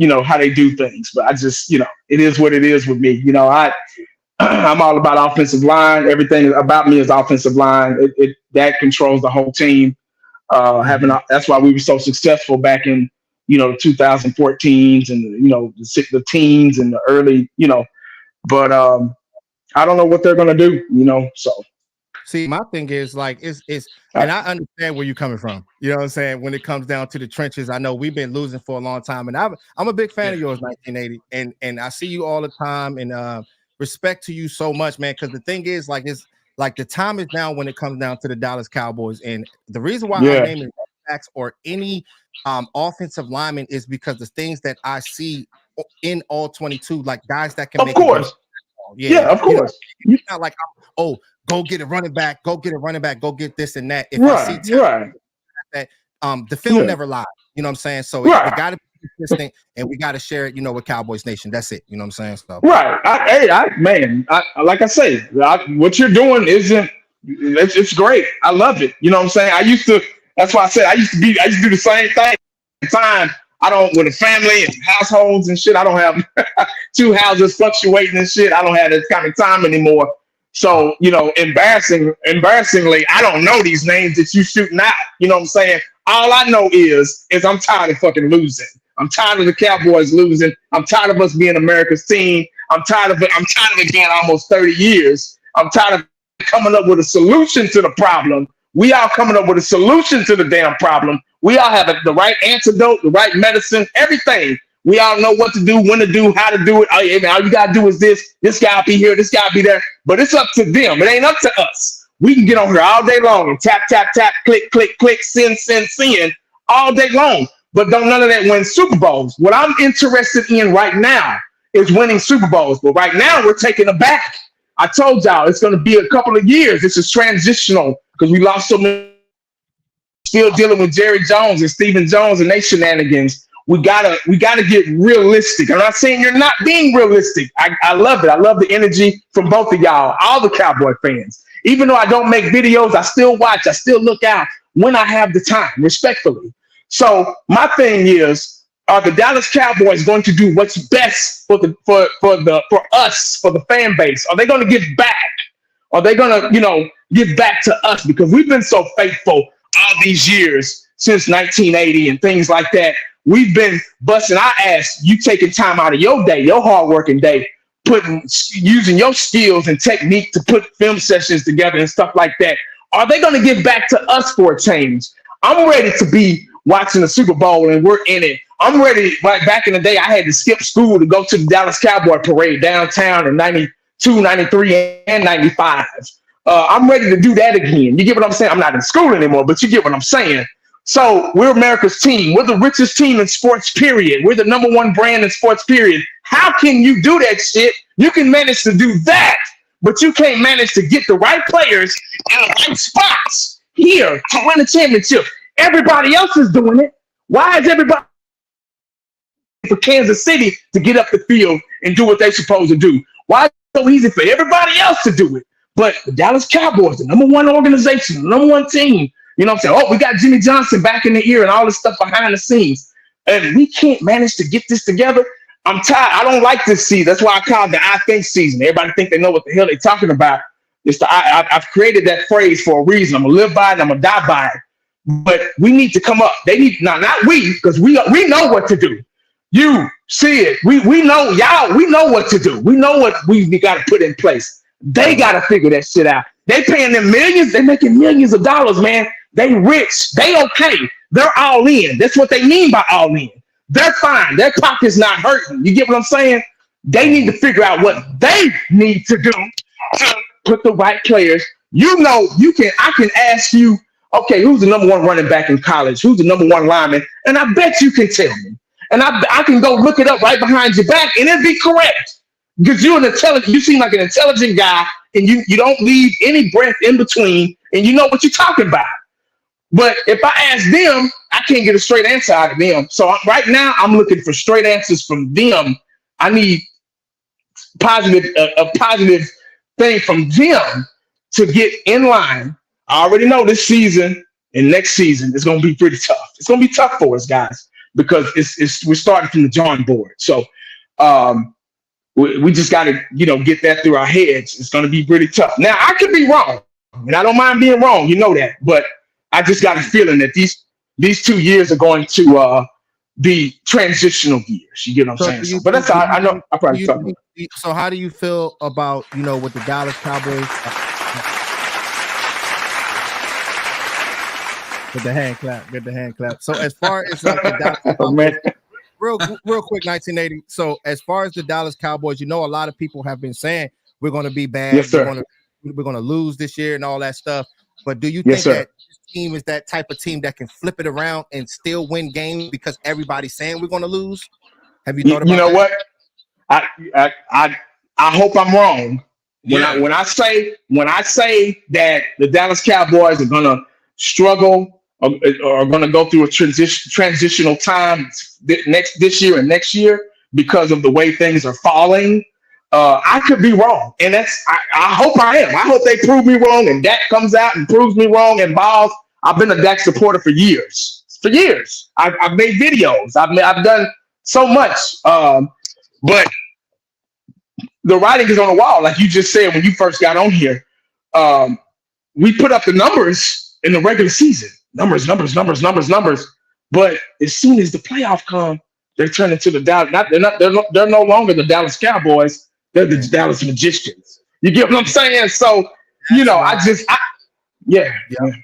do things. But I just, you know, it is what it is with me. You know, I'm all about offensive line. Everything about me is offensive line. That controls the whole team. That's why we were so successful back in, you know, 2014s and, you know, the teens and the early, you know, but I don't know what they're going to do, you know, so. See, my thing is like, it's and I understand where you're coming from. You know what I'm saying? When it comes down to the trenches, I know we've been losing for a long time, and I'm a big fan of yours, 1980, and I see you all the time, and respect to you so much, man, because the thing is, like, it's like the time is now when it comes down to the Dallas Cowboys, and the reason why I name it backs or any offensive lineman is because the things that I see in all 22, like guys that can of make course. Of course. You know, it's not like, go get a running back, go get this and that. If I see that the film never lies, you know what I'm saying? So we got to be consistent and we got to share it, you know, with Cowboys Nation. That's it, you know what I'm saying? So like I say, what you're doing it's great. I love it. You know what I'm saying? That's why I said I used to do the same thing at the time. I don't, with a family and households and shit, I don't have two houses fluctuating and shit. I don't have that kind of time anymore. So, you know, embarrassingly, I don't know these names that you shooting out. You know what I'm saying? All I know is I'm tired of fucking losing. I'm tired of the Cowboys losing. I'm tired of us being America's team. I'm tired of it being almost 30 years. I'm tired of coming up with a solution to the problem. We all coming up with a solution to the damn problem. We all have the right antidote, the right medicine, everything. We all know what to do, when to do, how to do it. All you got to do is this. This guy be here. This guy be there. But it's up to them. It ain't up to us. We can get on here all day long and tap, tap, tap, click, click, click, send all day long. But don't none of that win Super Bowls. What I'm interested in right now is winning Super Bowls. But right now we're taking it back. I told y'all it's going to be a couple of years. This is transitional because we lost so many. Still dealing with Jerry Jones and Stephen Jones and their shenanigans. we gotta get realistic. I'm not saying you're not being realistic. I love it. I love the energy from both of y'all, all the Cowboy fans. Even though I don't make videos, I still watch. I still look out when I have the time, respectfully. So my thing is, are the Dallas Cowboys going to do what's best for us, for the fan base? Are they going to give back? Are they going to, give back to us? Because we've been so faithful all these years since 1980 and things like that. We've been busting our ass. You taking time out of your day, your hardworking day, using your skills and technique to put film sessions together and stuff like that. Are they going to give back to us for a change? I'm ready to be watching the Super Bowl and we're in it. I'm ready. Like back in the day, I had to skip school to go to the Dallas Cowboy parade downtown in 92, 93, and 95. I'm ready to do that again. You get what I'm saying? I'm not in school anymore, but you get what I'm saying. So we're America's team. We're the richest team in sports, period. We're the number one brand in sports, period. How can you do that shit? You can manage to do that, but you can't manage to get the right players in the right spots here to win a championship. Everybody else is doing it. Why is everybody for Kansas City to get up the field and do what they're supposed to do? Why is it so easy for everybody else to do it? But the Dallas Cowboys, the number one organization, the number one team, you know what I'm saying? Oh, we got Jimmy Johnson back in the ear and all this stuff behind the scenes. And we can't manage to get this together. I'm tired. I don't like this season. That's why I call it the I think season. Everybody think they know what the hell they're talking about. It's I've created that phrase for a reason. I'm going to live by it and I'm going to die by it. But we need to come up. They need, not we, because we know what to do. You see it. We know, y'all, we know what to do. We know what we got to put in place. They got to figure that shit out. They paying them millions. They making millions of dollars, man. They rich. They okay. They're all in. That's what they mean by all in. They're fine. Their pocket's not hurting. You get what I'm saying? They need to figure out what they need to do to put the right players. I can ask you, okay, who's the number one running back in college? Who's the number one lineman? And I bet you can tell me. And I can go look it up right behind your back and it'll be correct. Because you seem like an intelligent guy and you don't leave any breath in between and you know what you're talking about. But if I ask them, I can't get a straight answer out of them. So right now I'm looking for straight answers from them. I need a positive thing from them to get in line. I already know this season and next season is going to be pretty tough. It's going to be tough for us, guys, because we're starting from the drawing board. So we just got to, get that through our heads. It's going to be pretty tough. Now, I could be wrong, and I don't mind being wrong. You know that. But I just got a feeling that these 2 years are going to be transitional years. You get what I'm saying? But that's how I know. I probably talk about. So how do you feel about, with the Dallas Cowboys? Get the hand clap. So as far as like the Dallas Cowboys, real quick, 1980. So as far as the Dallas Cowboys, a lot of people have been saying we're going to be bad. Yes, sir. We're going to lose this year and all that stuff. But do you think that this team is that type of team that can flip it around and still win games because everybody's saying we're going to lose? Have you thought about that? You know what? I hope I'm wrong. When I say that the Dallas Cowboys are going to struggle or are going to go through a transitional time this year and next year because of the way things are falling, I could be wrong. And I hope I am. I hope they prove me wrong and Dak comes out and proves me wrong and balls. I've been a Dak supporter for years. I've made videos. I've done so much. But the writing is on the wall. Like you just said when you first got on here, we put up the numbers in the regular season. Numbers. But as soon as the playoff come, they turn into the Dallas. They're no longer the Dallas Cowboys. They're the Dallas Magicians. You get what I'm saying? So,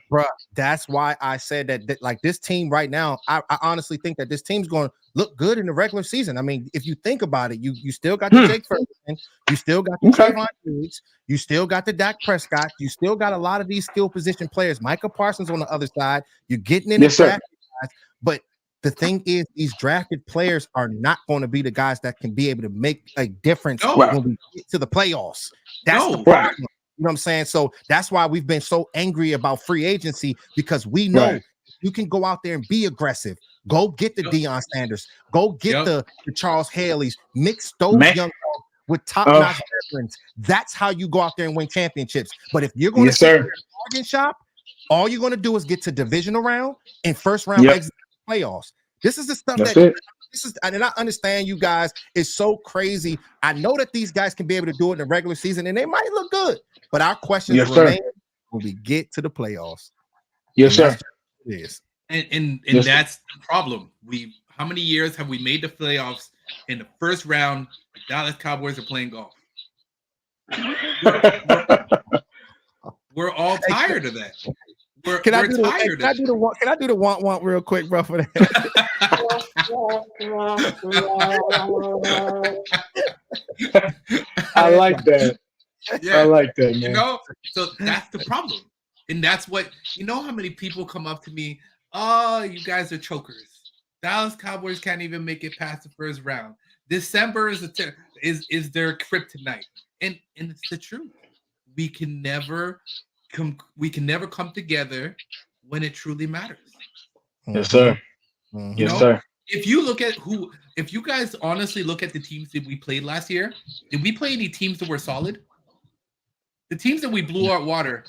bro. That's why I said that like this team right now, I honestly think that this team's going to look good in the regular season. I mean, if you think about it, you still got the Jake Ferguson, you still got the Trayvon Diggs, you still got the Dak Prescott, you still got a lot of these skill position players. Micah Parsons on the other side, you're getting in the draft, but the thing is, these drafted players are not going to be the guys that can be able to make a difference when we get to the playoffs. That's the problem. You know what I'm saying? So that's why we've been so angry about free agency, because we know if you can go out there and be aggressive. Go get the Deion Sanders. Go get the Charles Haley's. Mix those young with top-notch veterans. That's how you go out there and win championships. But if you're going to sit in a bargain shop, all you're going to do is get to divisional round and first round exit playoffs. This is the stuff and I understand you guys. It's so crazy. I know that these guys can be able to do it in the regular season, and they might look good. But our questions remain when we get to the playoffs. Yes, sir. Yes. And that's the problem. How many years have we made the playoffs in the first round? The Dallas Cowboys are playing golf. We're all tired of that. Can I do the want real quick, bro? For that. I like that. Yeah, I like that, man. You know, so that's the problem. And that's what, you know, how many people come up to me, oh, you guys are chokers. Dallas Cowboys can't even make it past the first round. December is their kryptonite. And it's the truth. We can never come together when it truly matters. Yes, sir. Yes, sir. If you guys honestly look at the teams that we played last year, did we play any teams that were solid? The teams that we blew out water,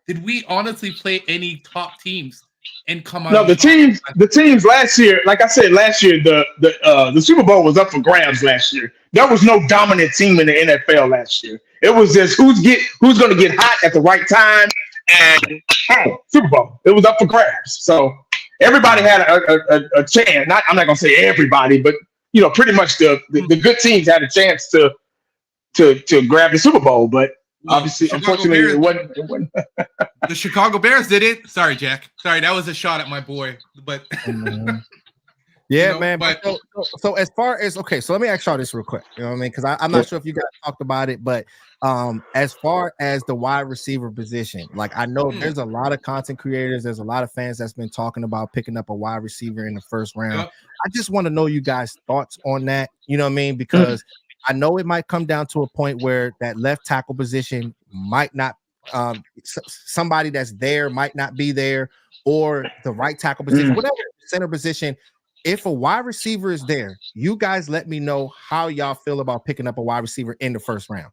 did we honestly play any top teams and come out? No, the teams last year, like I said, last year the Super Bowl was up for grabs last year. There was no dominant team in the NFL last year. It was just who's going to get hot at the right time, and Super Bowl. It was up for grabs. So everybody had a chance. I'm not going to say everybody, but you know, pretty much the good teams had a chance to grab the Super Bowl. But obviously, unfortunately, it wasn't. The Chicago Bears did it. Sorry, Jack. Sorry, that was a shot at my boy. But yeah, you know, man. But so as far as so let me ask y'all this real quick. You know what I mean? Because I'm not sure if you guys talked about it, but as far as the wide receiver position, like I know there's a lot of content creators, there's a lot of fans that's been talking about picking up a wide receiver in the first round. I just want to know you guys' thoughts on that. You know what I mean? Because I know it might come down to a point where that left tackle position might not, somebody that's there might not be there, or the right tackle position, whatever center position. If a wide receiver is there, you guys let me know how y'all feel about picking up a wide receiver in the first round.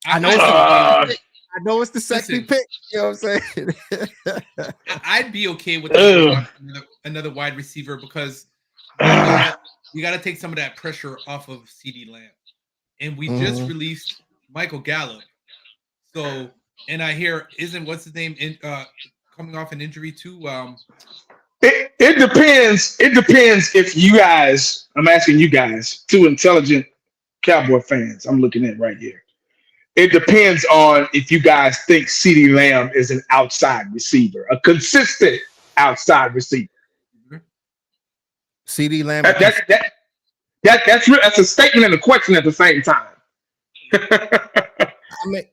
I know it's the sexy pick. You know what I'm saying? I'd be okay with another wide receiver because we got to take some of that pressure off of CeeDee Lamb. And we just released Michael Gallup. So, and I hear, what's his name, coming off an injury too? It depends. It depends if you guys, I'm asking you guys, two intelligent Cowboy fans I'm looking at right here. It depends on if you guys think CeeDee Lamb is an outside receiver, a consistent outside receiver. CeeDee Lamb. That's a statement and a question at the same time.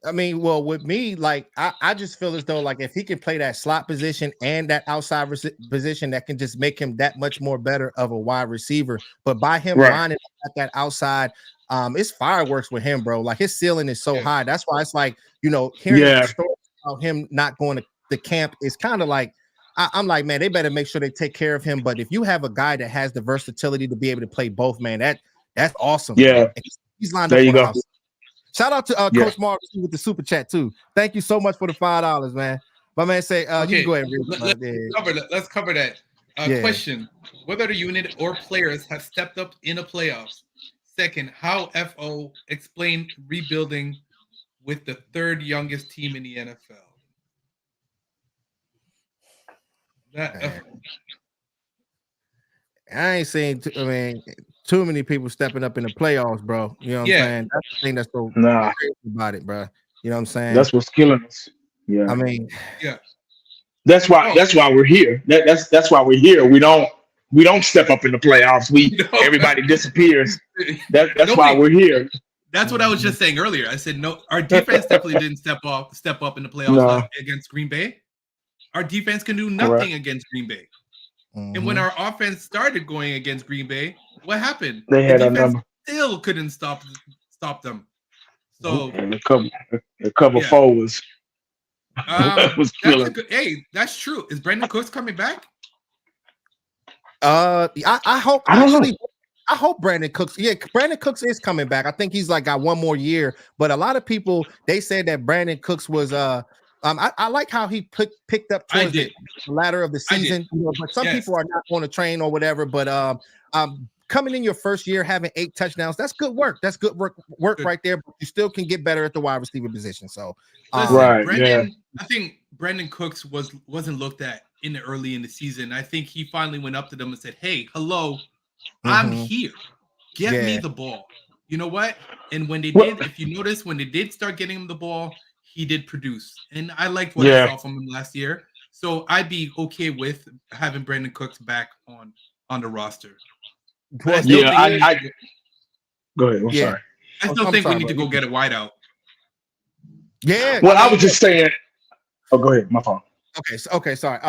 I mean, well, with me, like I just feel as though like if he can play that slot position and that outside position, that can just make him that much more better of a wide receiver. But by him lining up at that outside, it's fireworks with him, bro. Like his ceiling is so high. That's why it's like, you know, hearing the story about him not going to the camp is kind of like, I'm like, man, they better make sure they take care of him. But if you have a guy that has the versatility to be able to play both, man, that's awesome. Yeah, he's lined there up you for the go. house. Shout out to Coach Mark with the super chat too. Thank you so much for the $5, man. My man say, you can go ahead and read. Let's cover that. Question: whether the unit or players have stepped up in the playoffs. Second, how FO explained rebuilding with the third youngest team in the NFL. I ain't seen. Too many people stepping up in the playoffs, bro. You know what I'm saying? That's the thing that's so crazy about it, bro. You know what I'm saying? That's what's killing us. Yeah. I mean, That's why we're here. That's why we're here. We don't step up in the playoffs. Everybody disappears. That's why we're here. That's what I was just saying earlier. I said no. Our defense definitely didn't step up in the playoffs against Green Bay. Our defense can do nothing against Green Bay. And when our offense started going against Green Bay, what happened? They had the defense still couldn't stop them. So and a couple forwards. Was That's feeling. hey, that's true. Is Brandon Cooks coming back? I hope I don't know. actually. I hope Brandon Cooks. Yeah, Brandon Cooks is coming back. I think he's like got one more year. But a lot of people they said that Brandon Cooks was I like how he picked up towards the latter of the season. You know, but some people are not on a train or whatever. But coming in your first year having 8 touchdowns, that's good work. That's good work right there. But you still can get better at the wide receiver position. So listen, right, Brandon, I think Brandon Cooks wasn't looked at in the early in the season. I think he finally went up to them and said, "Hey, hello, I'm here. Get me the ball." You know what? And when they did, if you notice, when they did start getting him the ball, he did produce. And I liked what I saw from him last year. So I'd be okay with having Brandon Cooks back on the roster. Well, go ahead. I'm sorry. I still think we need to go get a wideout. Yeah. Well, I was just saying. Oh, go ahead. My phone. Okay, sorry.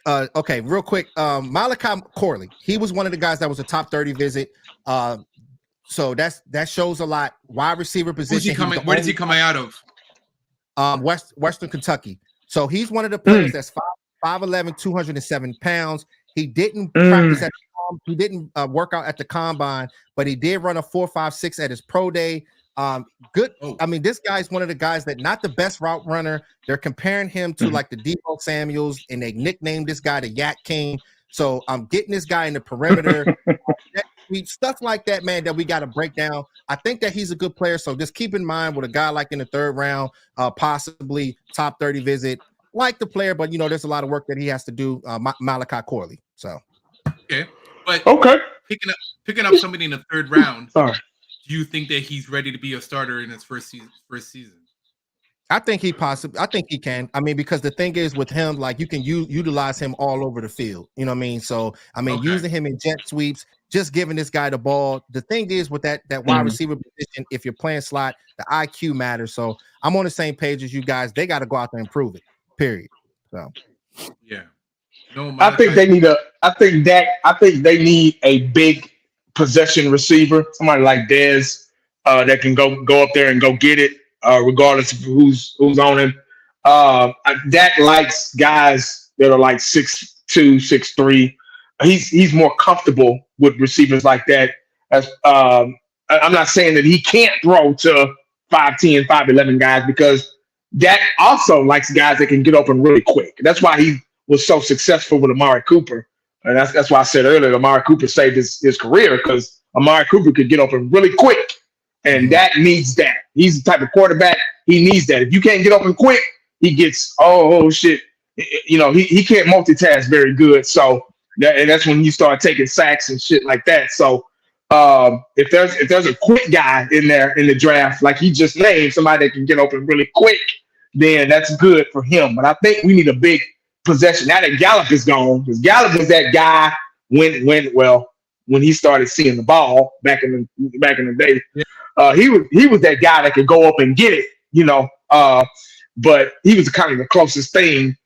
Okay, real quick. Malachi Corley, he was one of the guys that was a top 30 visit. So that shows a lot. Wide receiver position. Where is he coming out of? Western Kentucky. So he's one of the players that's 5'11", 207 pounds. He didn't practice at he didn't work out at the combine, but he did run a 4.56 at his pro day. Good. I mean, this guy's one of the guys that not the best route runner. They're comparing him to like the Deebo Samuels, and they nicknamed this guy the Yak King. So I'm getting this guy in the perimeter. Stuff like that, man, that we got to break down. I think that he's a good player. So just keep in mind with a guy like in the 3rd round, possibly top 30 visit, like the player, but you know, there's a lot of work that he has to do. Malachi Corley. So okay, but picking up somebody in the 3rd round. Sorry. Do you think that he's ready to be a starter in his first season? I think he can. I mean, because the thing is with him, like you can utilize him all over the field. You know what I mean? So I mean, using him in jet sweeps, just giving this guy the ball. The thing is with that wide receiver position, if you're playing slot, the IQ matters. So I'm on the same page as you guys. They got to go out there and prove it. Period. So yeah. No, I think they need I think they need a big possession receiver, somebody like Dez, that can go up there and go get it, regardless of who's on him. Dak likes guys that are like 6'2", 6'3". He's more comfortable with receivers like that. As I'm not saying that he can't throw to 5'10", 5'11" guys, because Dak also likes guys that can get open really quick. That's why he was so successful with Amari Cooper. And that's why I said earlier, Amari Cooper saved his career, because Amari Cooper could get open really quick. And Dak needs that. He's the type of quarterback, he needs that. If you can't get open quick, he gets, oh shit. You know, he can't multitask very good. So that's when you start taking sacks and shit like that. So if there's a quick guy in there in the draft, like he just named, somebody that can get open really quick, then that's good for him. But I think we need a big possession. Now that Gallup is gone, because Gallup was that guy when he started seeing the ball back in the day. Yeah. He was that guy that could go up and get it, you know. But he was kind of the closest thing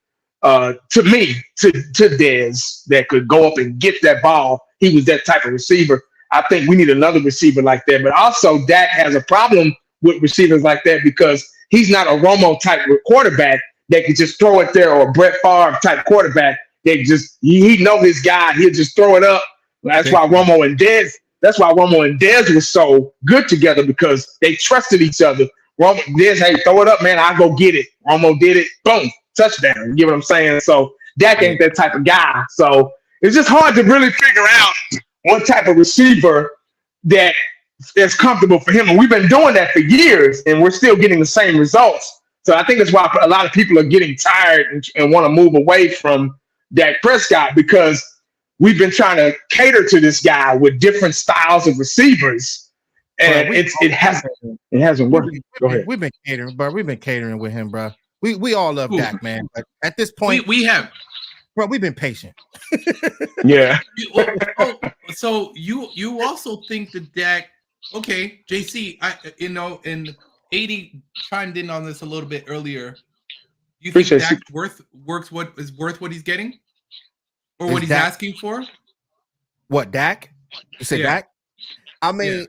to me to Dez that could go up and get that ball. He was that type of receiver. I think we need another receiver like that. But also Dak has a problem with receivers like that, because he's not a Romo type quarterback that can just throw it there, or a Brett Favre type quarterback that just he know his guy, he'll just throw it up. That's why Romo and Dez was so good together, because they trusted each other. Dez, hey, throw it up, man, I'll go get it. Romo did it, boom, touchdown. You get what I'm saying? So Dak ain't that type of guy. So it's just hard to really figure out what type of receiver that is comfortable for him. And we've been doing that for years, and we're still getting the same results. So I think that's why a lot of people are getting tired and want to move away from Dak Prescott, because we've been trying to cater to this guy with different styles of receivers, and it hasn't worked. Go ahead. We've been catering, bro. We've been catering with him, bro. We all love Dak, man. But at this point, we have, bro. We've been patient. Yeah. So you also think that Dak? Okay, JC, and 80 chimed in on this a little bit earlier. You think Dak's worth what he's getting, or what he's asking for? What, Dak? You said Dak? I mean,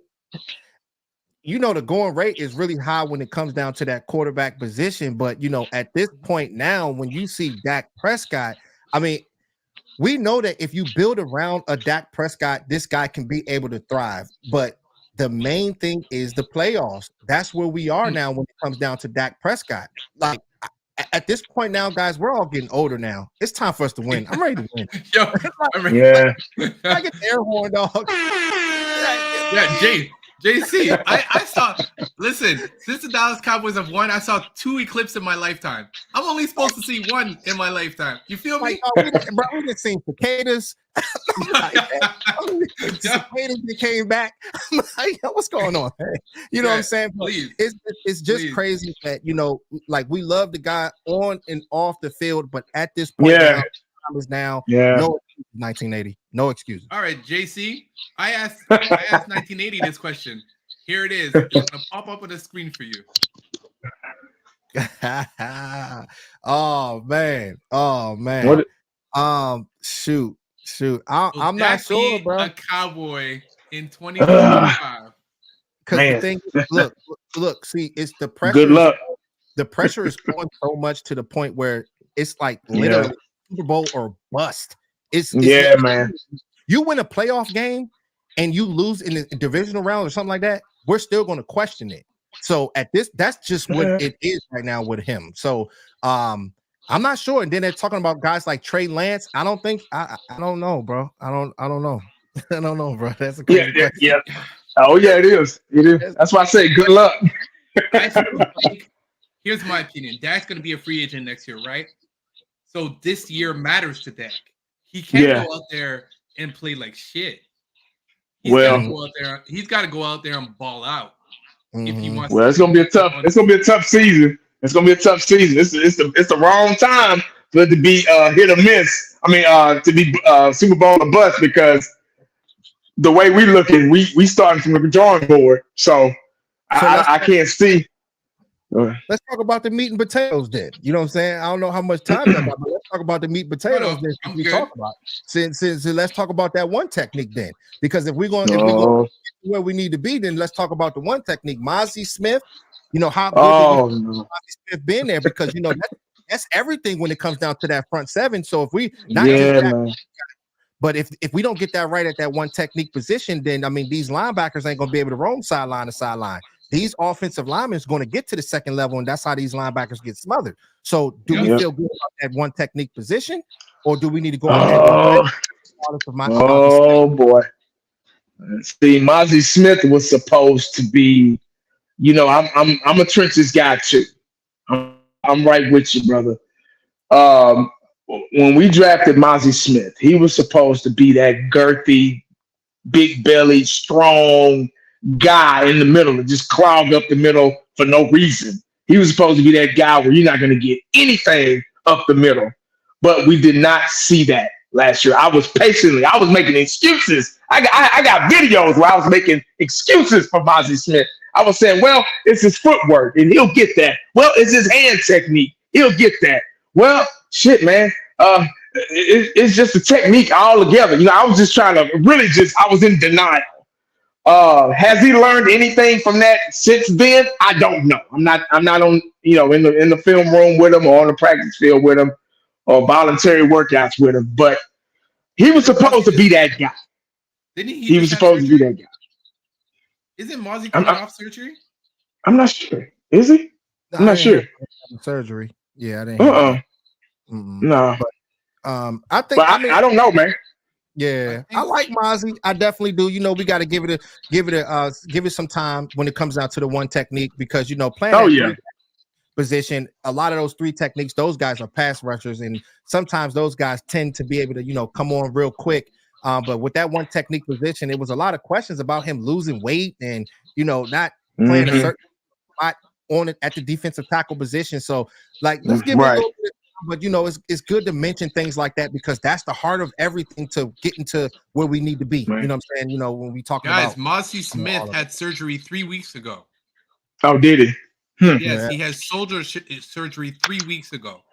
you know, the going rate is really high when it comes down to that quarterback position. But, you know, at this point now, when you see Dak Prescott, I mean, we know that if you build around a Dak Prescott, this guy can be able to thrive. But the main thing is the playoffs. That's where we are now when it comes down to Dak Prescott. Like, at this point now, guys, we're all getting older now. It's time for us to win. I'm ready to win. Yo, I'm ready. Yeah. I get the air horn, dog. Yeah, JC, I saw, listen, since the Dallas Cowboys have won, I saw 2 eclipses in my lifetime. I'm only supposed to see 1 in my lifetime. You feel me? We didn't see cicadas. Cicadas that came back. Like, what's going on? You know what I'm saying? Please, it's just crazy that, you know, like, we love the guy on and off the field, but at this point now, no 1980, no excuses. All right, JC, I asked 1980 this question. Here it is. It's gonna pop up on the screen for you. Oh man. Shoot. I'm not sure, bro. A Cowboy in 2025. Because the thing, look, see, it's the pressure. Good luck. The pressure is going so much to the point where it's like literally Super Bowl or bust. It's man. You win a playoff game and you lose in the divisional round or something like that, we're still going to question it. So that's just what it is right now with him. So I'm not sure. And then they're talking about guys like Trey Lance. I don't know, bro. I don't know. I don't know, bro. That's a crazy question. Yeah. Oh yeah, it is. It is. That's why I say good luck. I still think, here's my opinion. Dak's going to be a free agent next year, right? So this year matters to Dak. He can't go out there and play like shit. He's got to go out there and ball out. If he wants it's gonna be a tough. It's gonna be a tough season. It's gonna be a tough season. It's the wrong time for it to be hit or miss. I mean, to be Super Bowl or bust, because the way we looking, we starting from the drawing board. So I can't see. Let's talk about the meat and potatoes then. You know what I'm saying? I don't know how much time I got, but let's talk about the meat and potatoes then. We talk about since let's talk about that one technique then. Because if we go where we need to be, then let's talk about the one technique. Mozzie Smith, you know how Mozzie Smith been there, because you know that's everything when it comes down to that front seven. So if we but if we don't get that right at that one technique position, then I mean these linebackers ain't gonna be able to roam sideline to sideline. These offensive linemen is going to get to the second level, and that's how these linebackers get smothered. So, do we feel good about that one technique position, or do we need to go ahead? Boy! See, Mozzie Smith was supposed to be, you know, I'm a trenches guy too. I'm right with you, brother. When we drafted Mozzie Smith, he was supposed to be that girthy, big belly, strong guy in the middle and just clog up the middle for no reason. He was supposed to be that guy where you're not going to get anything up the middle, but we did not see that last year. I was making excuses. I got videos where I was making excuses for Mozzie Smith. I was saying, well, it's his footwork and he'll get that. Well, it's his hand technique. He'll get that. Well, shit, man. It's just a technique all together. You know, I was just trying to I was in denial. Has he learned anything from that since then? I don't know. I'm not on, you know, in the film room with him or on the practice field with him or voluntary workouts with him, but he was supposed to be that guy. He was supposed to be that guy. Isn't Mozzie coming off surgery? I'm not sure. Is he? I'm not sure. Surgery. Yeah, I didn't. No. But, I think. But I don't know, man. Yeah, I like Mozzie. I definitely do. You know, we got to give it some time when it comes down to the one technique, because you know, playing position, a lot of those three techniques, those guys are pass rushers, and sometimes those guys tend to be able to, you know, come on real quick. But with that one technique position, it was a lot of questions about him losing weight and, you know, not playing a certain spot on it at the defensive tackle position. So, like, let's give it a little bit. But, you know, it's good to mention things like that, because that's the heart of everything to get into where we need to be. You know what I'm saying? You know, when we talk about Mozzie Smith had surgery 3 weeks ago. Oh, did he? Yes, he has shoulder surgery 3 weeks ago.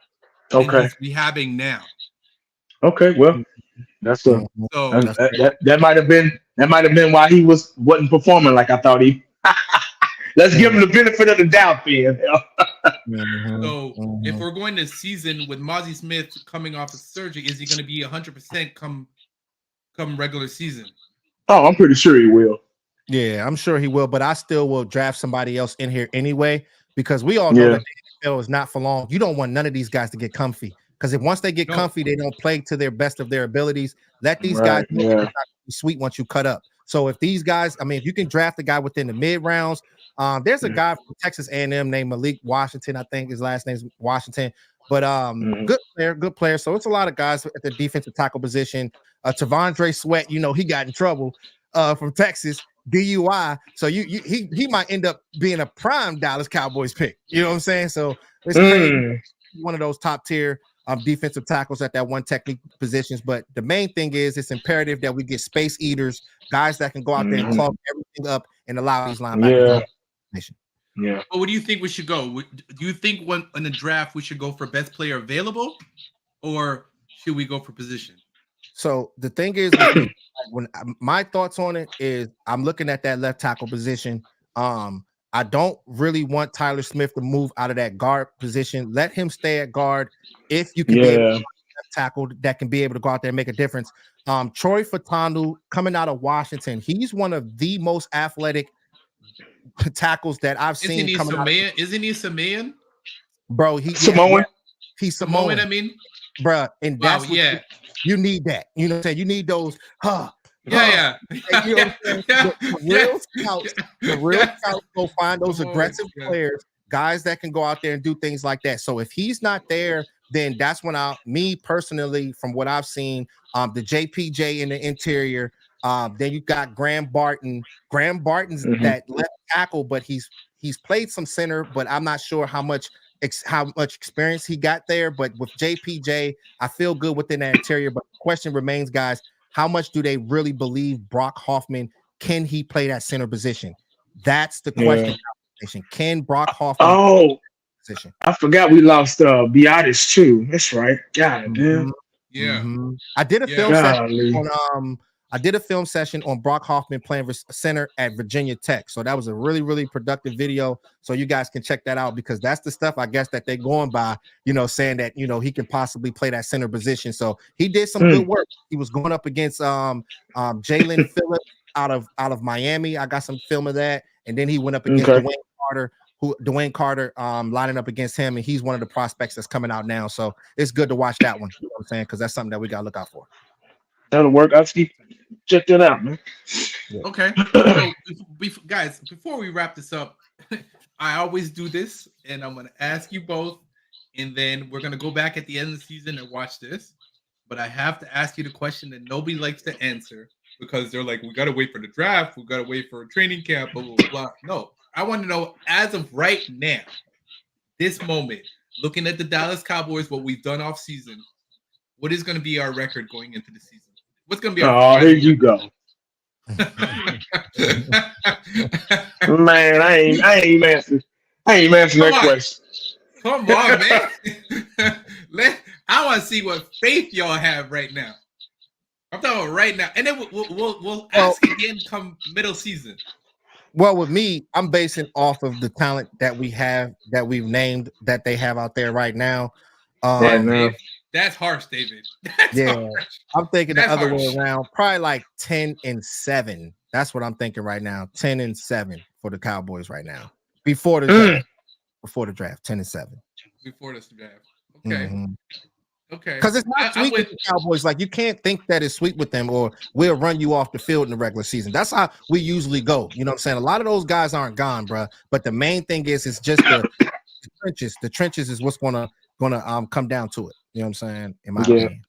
Okay. He's rehabbing now. Okay, well, that's that might have been why he wasn't performing like I thought he. Let's give him the benefit of the doubt, then. So if we're going to season with Mozzie Smith coming off of surgery, is he going to be 100% come regular season? Oh, I'm pretty sure he will. Yeah, I'm sure he will, but I still will draft somebody else in here anyway, because we all know that the NFL is not for long. You don't want none of these guys to get comfy, because if once they get comfy, they don't play to their best of their abilities. Let these guys know sweet once you cut up. So if these guys, I mean, if you can draft a guy within the mid rounds, there's a guy from Texas A&M named Malik Washington. I think his last name's Washington, but good player. So it's a lot of guys at the defensive tackle position. Tavondre Sweat, he got in trouble from Texas. DUI, so he might end up being a prime Dallas Cowboys pick. You know what I'm saying? So it's crazy. One of those top tier defensive tackles at that one technique positions. But the main thing is it's imperative that we get space eaters, guys that can go out there and clog everything up and allow these linebackers. Yeah. Well, what do you think we should go? Do you think when in the draft we should go for best player available, or should we go for position? So the thing is, when my thoughts on it is, I'm looking at that left tackle position. I don't really want Tyler Smith to move out of that guard position. Let him stay at guard. If you can be able to left tackle that can be able to go out there and make a difference. Troy Fatanu coming out of Washington, he's one of the most athletic tackles that I've seen. Isn't he Samoan? Bro, he's Samoan. I mean, bro, and that's you need that. You know what I'm saying? You need those. The real scouts go find those aggressive players, guys that can go out there and do things like that. So if he's not there, then that's when me personally, from what I've seen, the JPJ in the interior. Then you got Graham Barton. Graham Barton's that left tackle, but he's played some center, but I'm not sure how much experience he got there. But with JPJ, I feel good within that interior. But the question remains, guys, how much do they really believe Brock Hoffman? Can he play that center position? That's the question. Can Brock Hoffman position? I forgot we lost Biotis too. That's right. God damn. I did a film session on I did a film session on Brock Hoffman playing center at Virginia Tech. So that was a really, really productive video. So you guys can check that out, because that's the stuff I guess that they're going by, saying that, he can possibly play that center position. So he did some good work. He was going up against Jalen Phillips out of Miami. I got some film of that. And then he went up against Dwayne Carter, lining up against him. And he's one of the prospects that's coming out now. So it's good to watch that one. You know what I'm saying? Because that's something that we got to look out for. That'll work. I'll check that out, man. Okay. So, guys, before we wrap this up, I always do this, and I'm going to ask you both, and then we're going to go back at the end of the season and watch this. But I have to ask you the question that nobody likes to answer, because they're like, we got to wait for the draft. We got to wait for a training camp, blah, blah, blah. No, I want to know, as of right now, this moment, looking at the Dallas Cowboys, what we've done off season, what is going to be our record going into the season? What's going to be our here you go. Man, I ain't answering that question. Come on, man. I want to see what faith y'all have right now. I'm talking about right now. And then we'll ask again come middle season. Well, with me, I'm basing off of the talent that we have, that we've named, that they have out there right now. That's harsh, David. That's harsh. I'm thinking the other way around. Probably like 10-7. That's what I'm thinking right now. 10-7 for the Cowboys right now. Before the draft. Before the draft, 10-7. Before the draft. Okay. Okay. Because it's not sweet with the Cowboys. Like, you can't think that it's sweet with them, or we'll run you off the field in the regular season. That's how we usually go. You know what I'm saying? A lot of those guys aren't gone, bro. But the main thing is, it's just the trenches. The trenches is what's gonna come down to it. You know what I'm saying? In my opinion.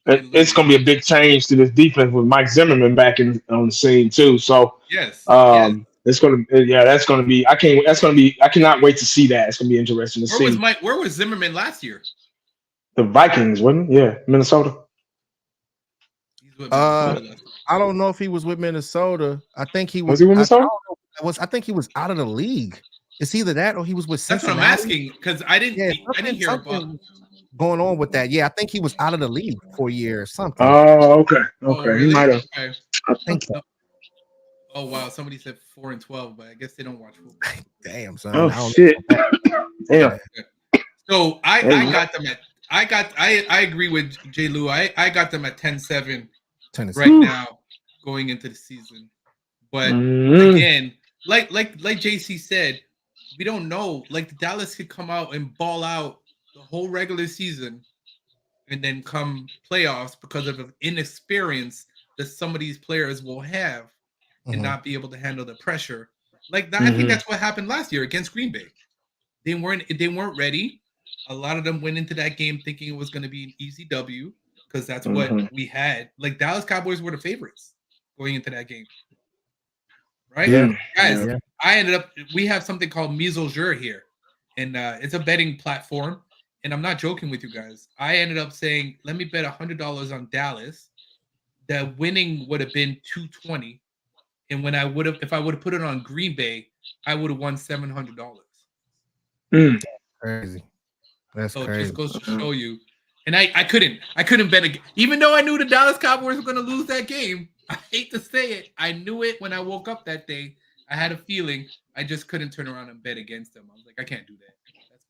It's going to be a big change to this defense with Mike Zimmerman back on the scene too. So it's going to, that's going to be. I cannot wait to see that. It's going to be interesting to see. Where was Zimmerman last year? The Vikings, wasn't it? Yeah, Minnesota. I don't know if he was with Minnesota. I think he was. Was he with Minnesota? I think he was out of the league. It's either that or he was with Cincinnati. That's what I'm asking, because I didn't hear about going on with that. Yeah, I think he was out of the league for a year or something. Oh, okay. Really? He might have. Okay. I think so. Oh wow, somebody said 4-12, but I guess they don't watch football. Damn, son. Oh I don't shit! know. Damn. So I Hey. got them at I agree with J. Lou. I got them at 10-7 Tennessee. right now going into the season. But again, like JC said, we don't know. Like the Dallas could come out and ball out the whole regular season and then come playoffs because of the inexperience that some of these players will have and not be able to handle the pressure. Like I think that's what happened last year against Green Bay. They weren't ready. A lot of them went into that game thinking it was going to be an easy W because that's what we had. Like Dallas Cowboys were the favorites going into that game. Right? Yeah. Guys, Yeah. we have something called Mise au Jeu here. And it's a betting platform. And I'm not joking with you guys. I ended up saying, let me bet $100 on Dallas. The winning would have been $220. And if I would have put it on Green Bay, I would have won $700. Crazy. That's so crazy. It just goes to show you. And I couldn't bet again. Even though I knew the Dallas Cowboys were going to lose that game, I hate to say it. I knew it when I woke up that day. I had a feeling. I just couldn't turn around and bet against them. I was like, I can't do that. That's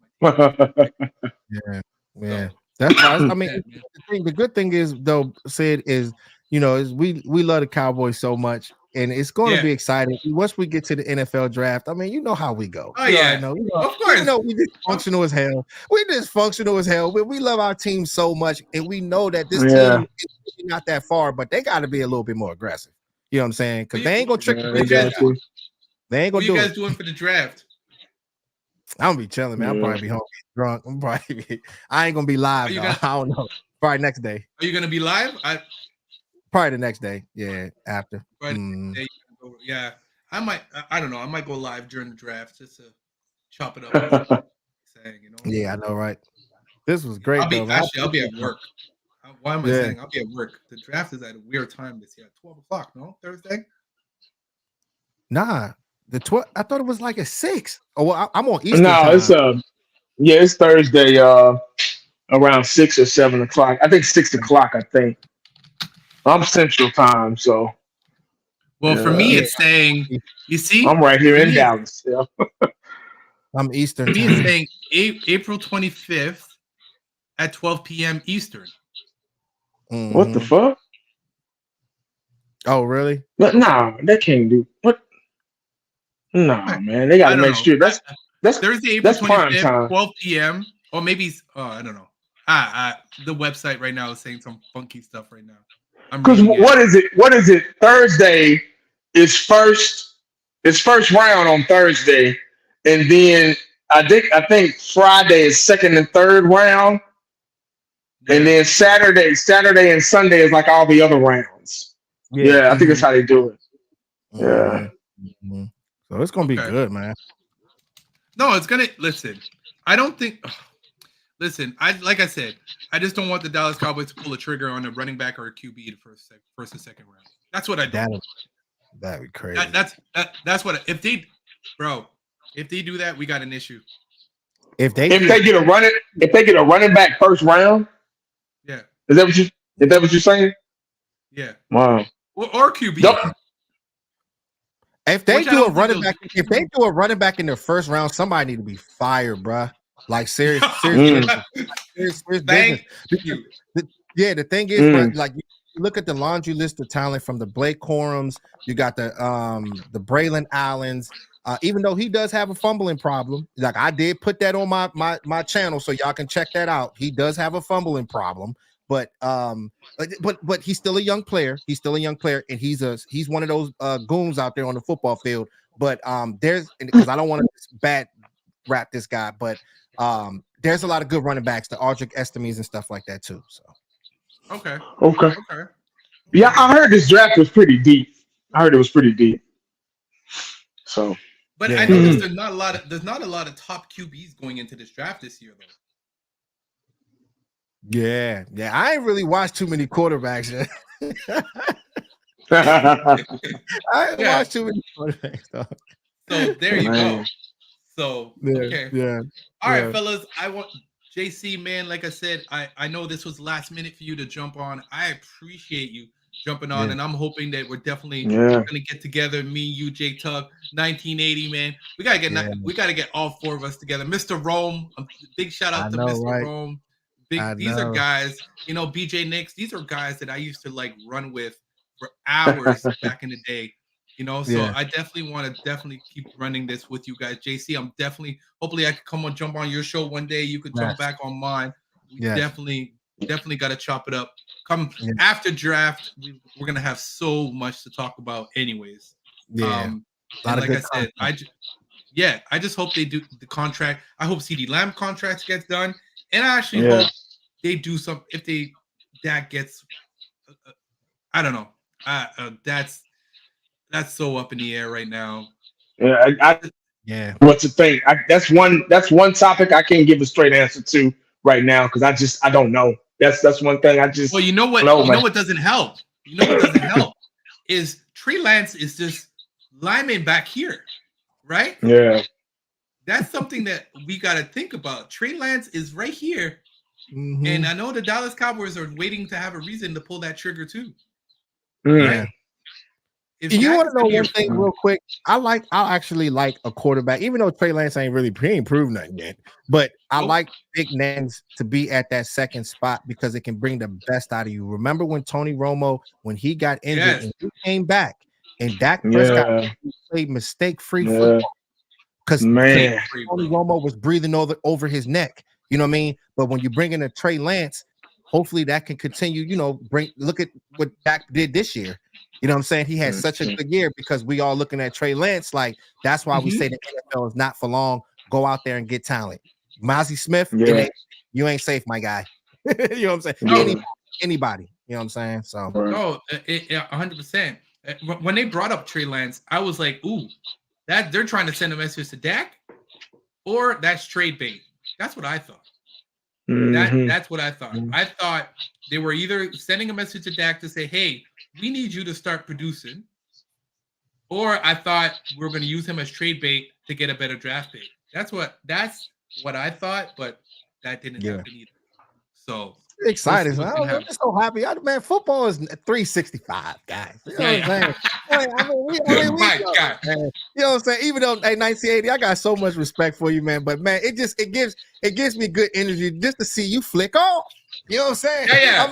my team. Yeah. That's why. I mean, the good thing is though, Sid, is we love the Cowboys so much, and it's going to be exciting once we get to the NFL draft. I mean, you know how we go. Oh yeah, know, of course. We dysfunctional as hell. We dysfunctional as hell. We love our team so much, and we know that this team is not that far, but they got to be a little bit more aggressive. You know what I'm saying? Because they ain't gonna trick you. They ain't gonna do it. What are you guys doing for the draft? I'm gonna be chilling, man. I'll probably be home drunk. I ain't gonna be live. I don't know. Probably next day. Are you gonna be live? Probably the next day. Yeah, after. Yeah, I might. I don't know. I might go live during the draft just to chop it up. Yeah, I know, right? This was great. I'll be at work. Why am I saying I'll be at work? The draft is at a weird time this year. 12 o'clock, no? Thursday? Nah. The 12. I thought it was like at 6. Oh, well, I'm on Eastern time. It's Thursday around 6 or 7 o'clock. I think 6 o'clock, I think. I'm Central Time, so. Well, for me, it's saying, you see? I'm right here in Dallas. Yeah. I'm Eastern. For me, it's saying April 25th at 12 p.m. Eastern. What the fuck? Oh, really? But nah, they can't do what? Nah, man, they got to make sure that's Thursday, April 25th, 12 p.m. Or maybe I don't know. The website right now is saying some funky stuff right now. Because what is it? Thursday is first round on Thursday, and then I think Friday is second and third round, and then Saturday and Sunday is like all the other rounds. Yeah, I think that's how they do it. Yeah. So it's gonna be good, man. No, it's gonna listen. I don't think. Listen, like I said, I just don't want the Dallas Cowboys to pull a trigger on a running back or a QB the first or second round. That's what I do. That'd be crazy. That's what if they do that, we got an issue. If they get a running back first round, yeah. Is that what you're saying? Yeah. Wow. Or QB. Nope. If they do a running back in the first round, somebody need to be fired, bruh. Like serious business. Thank you. The thing is, bro, like you look at the laundry list of talent from the Blake Corums, you got the Braylon Allens. Even though he does have a fumbling problem, like I did put that on my channel, so y'all can check that out. He does have a fumbling problem, but he's still a young player. He's still a young player, and he's one of those goons out there on the football field. But because I don't want to bad rap this guy, but there's a lot of good running backs, the Audric Estemes and stuff like that too. So okay. Yeah, I heard this draft was pretty deep. I heard it was pretty deep. So, but I noticed there's not a lot of top QBs going into this draft this year, though. Yeah. I ain't really watched too many quarterbacks yet. I ain't watched too many quarterbacks though. So there you go. So okay. Yeah. All right, fellas. I want JC, man. Like I said, I know this was last minute for you to jump on. I appreciate you jumping on, and I'm hoping that we're definitely Yeah. gonna get together. Me, you, Jake Tug, 1980, man. We gotta get all four of us together. Mr. Rome, a big shout out to Mr. Rome. These are guys, BJ Nix. These are guys that I used to like run with for hours back in the day. So I definitely want to keep running this with you guys. JC, hopefully I could jump on your show one day. You could jump back on mine. We definitely got to chop it up. Come after draft, we're going to have so much to talk about anyways. Yeah. Like I said, I just hope they do the contract. I hope CeeDee Lamb contract gets done. And I actually hope they do some, if that gets, I don't know. That's so up in the air right now. Yeah, What's the thing? That's one topic I can't give a straight answer to right now because I don't know. That's one thing I just. Well, you know what? What doesn't help? What doesn't help is Trey Lance is just lineman back here, right? Yeah. That's something that we got to think about. Trey Lance is right here, and I know the Dallas Cowboys are waiting to have a reason to pull that trigger too. Yeah. Right? You want to know one thing real quick? I actually like a quarterback, even though Trey Lance ain't proved nothing yet. But I like big names to be at that second spot because it can bring the best out of you. Remember when Tony Romo, when he got injured and he came back, and Dak Prescott played mistake-free football because Tony Romo was breathing over his neck. You know what I mean? But when you bring in a Trey Lance, hopefully that can continue. Look at what Dak did this year. You know what I'm saying? He had such a good year because we all looking at Trey Lance like that's why we say the NFL is not for long. Go out there and get talent. Mozzie Smith, you ain't safe, my guy. You know what I'm saying? Anybody. You know what I'm saying? So 100%. When they brought up Trey Lance, I was like, ooh, that they're trying to send a message to Dak, or that's trade bait. That's what I thought. That's what I thought. I thought they were either sending a message to Dak to say, hey, we need you to start producing, or I thought we were going to use him as trade bait to get a better draft pick. That's what I thought, but that didn't happen either. So excited. I'm just so happy. Man, football is 365, guys. You know what I'm saying? You know what I'm saying? Even though 1980, I got so much respect for you, man. But man, it gives me good energy just to see you flick off. You know what I'm saying? Yeah.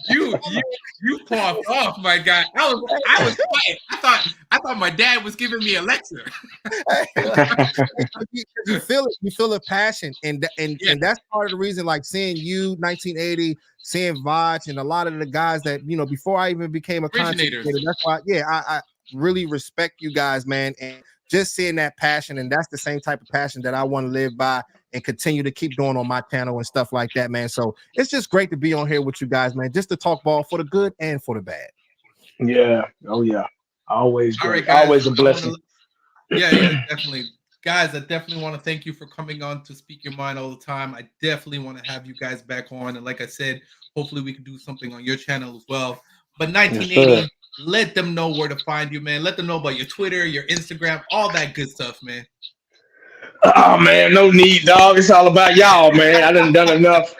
You popped off, my guy. I was quiet. I thought my dad was giving me a lecture. You feel it. You feel the passion, and that's part of the reason. Like seeing you, 1980, seeing Vaj, and a lot of the guys that before I even became a contributor. That's why, I really respect you guys, man, and just seeing that passion, and that's the same type of passion that I want to live by and continue to keep doing on my channel and stuff like that, man. So it's just great to be on here with you guys, man, just to talk ball for the good and for the bad. Yeah. Oh, yeah. Always great. Right, always a blessing. Definitely. Guys, I definitely want to thank you for coming on to Speak Your Mind all the time. I definitely want to have you guys back on. And like I said, hopefully we can do something on your channel as well. But 1980, let them know where to find you, man. Let them know about your Twitter, your Instagram, all that good stuff, man. Oh, man, no need, dog. It's all about y'all, man. I done enough.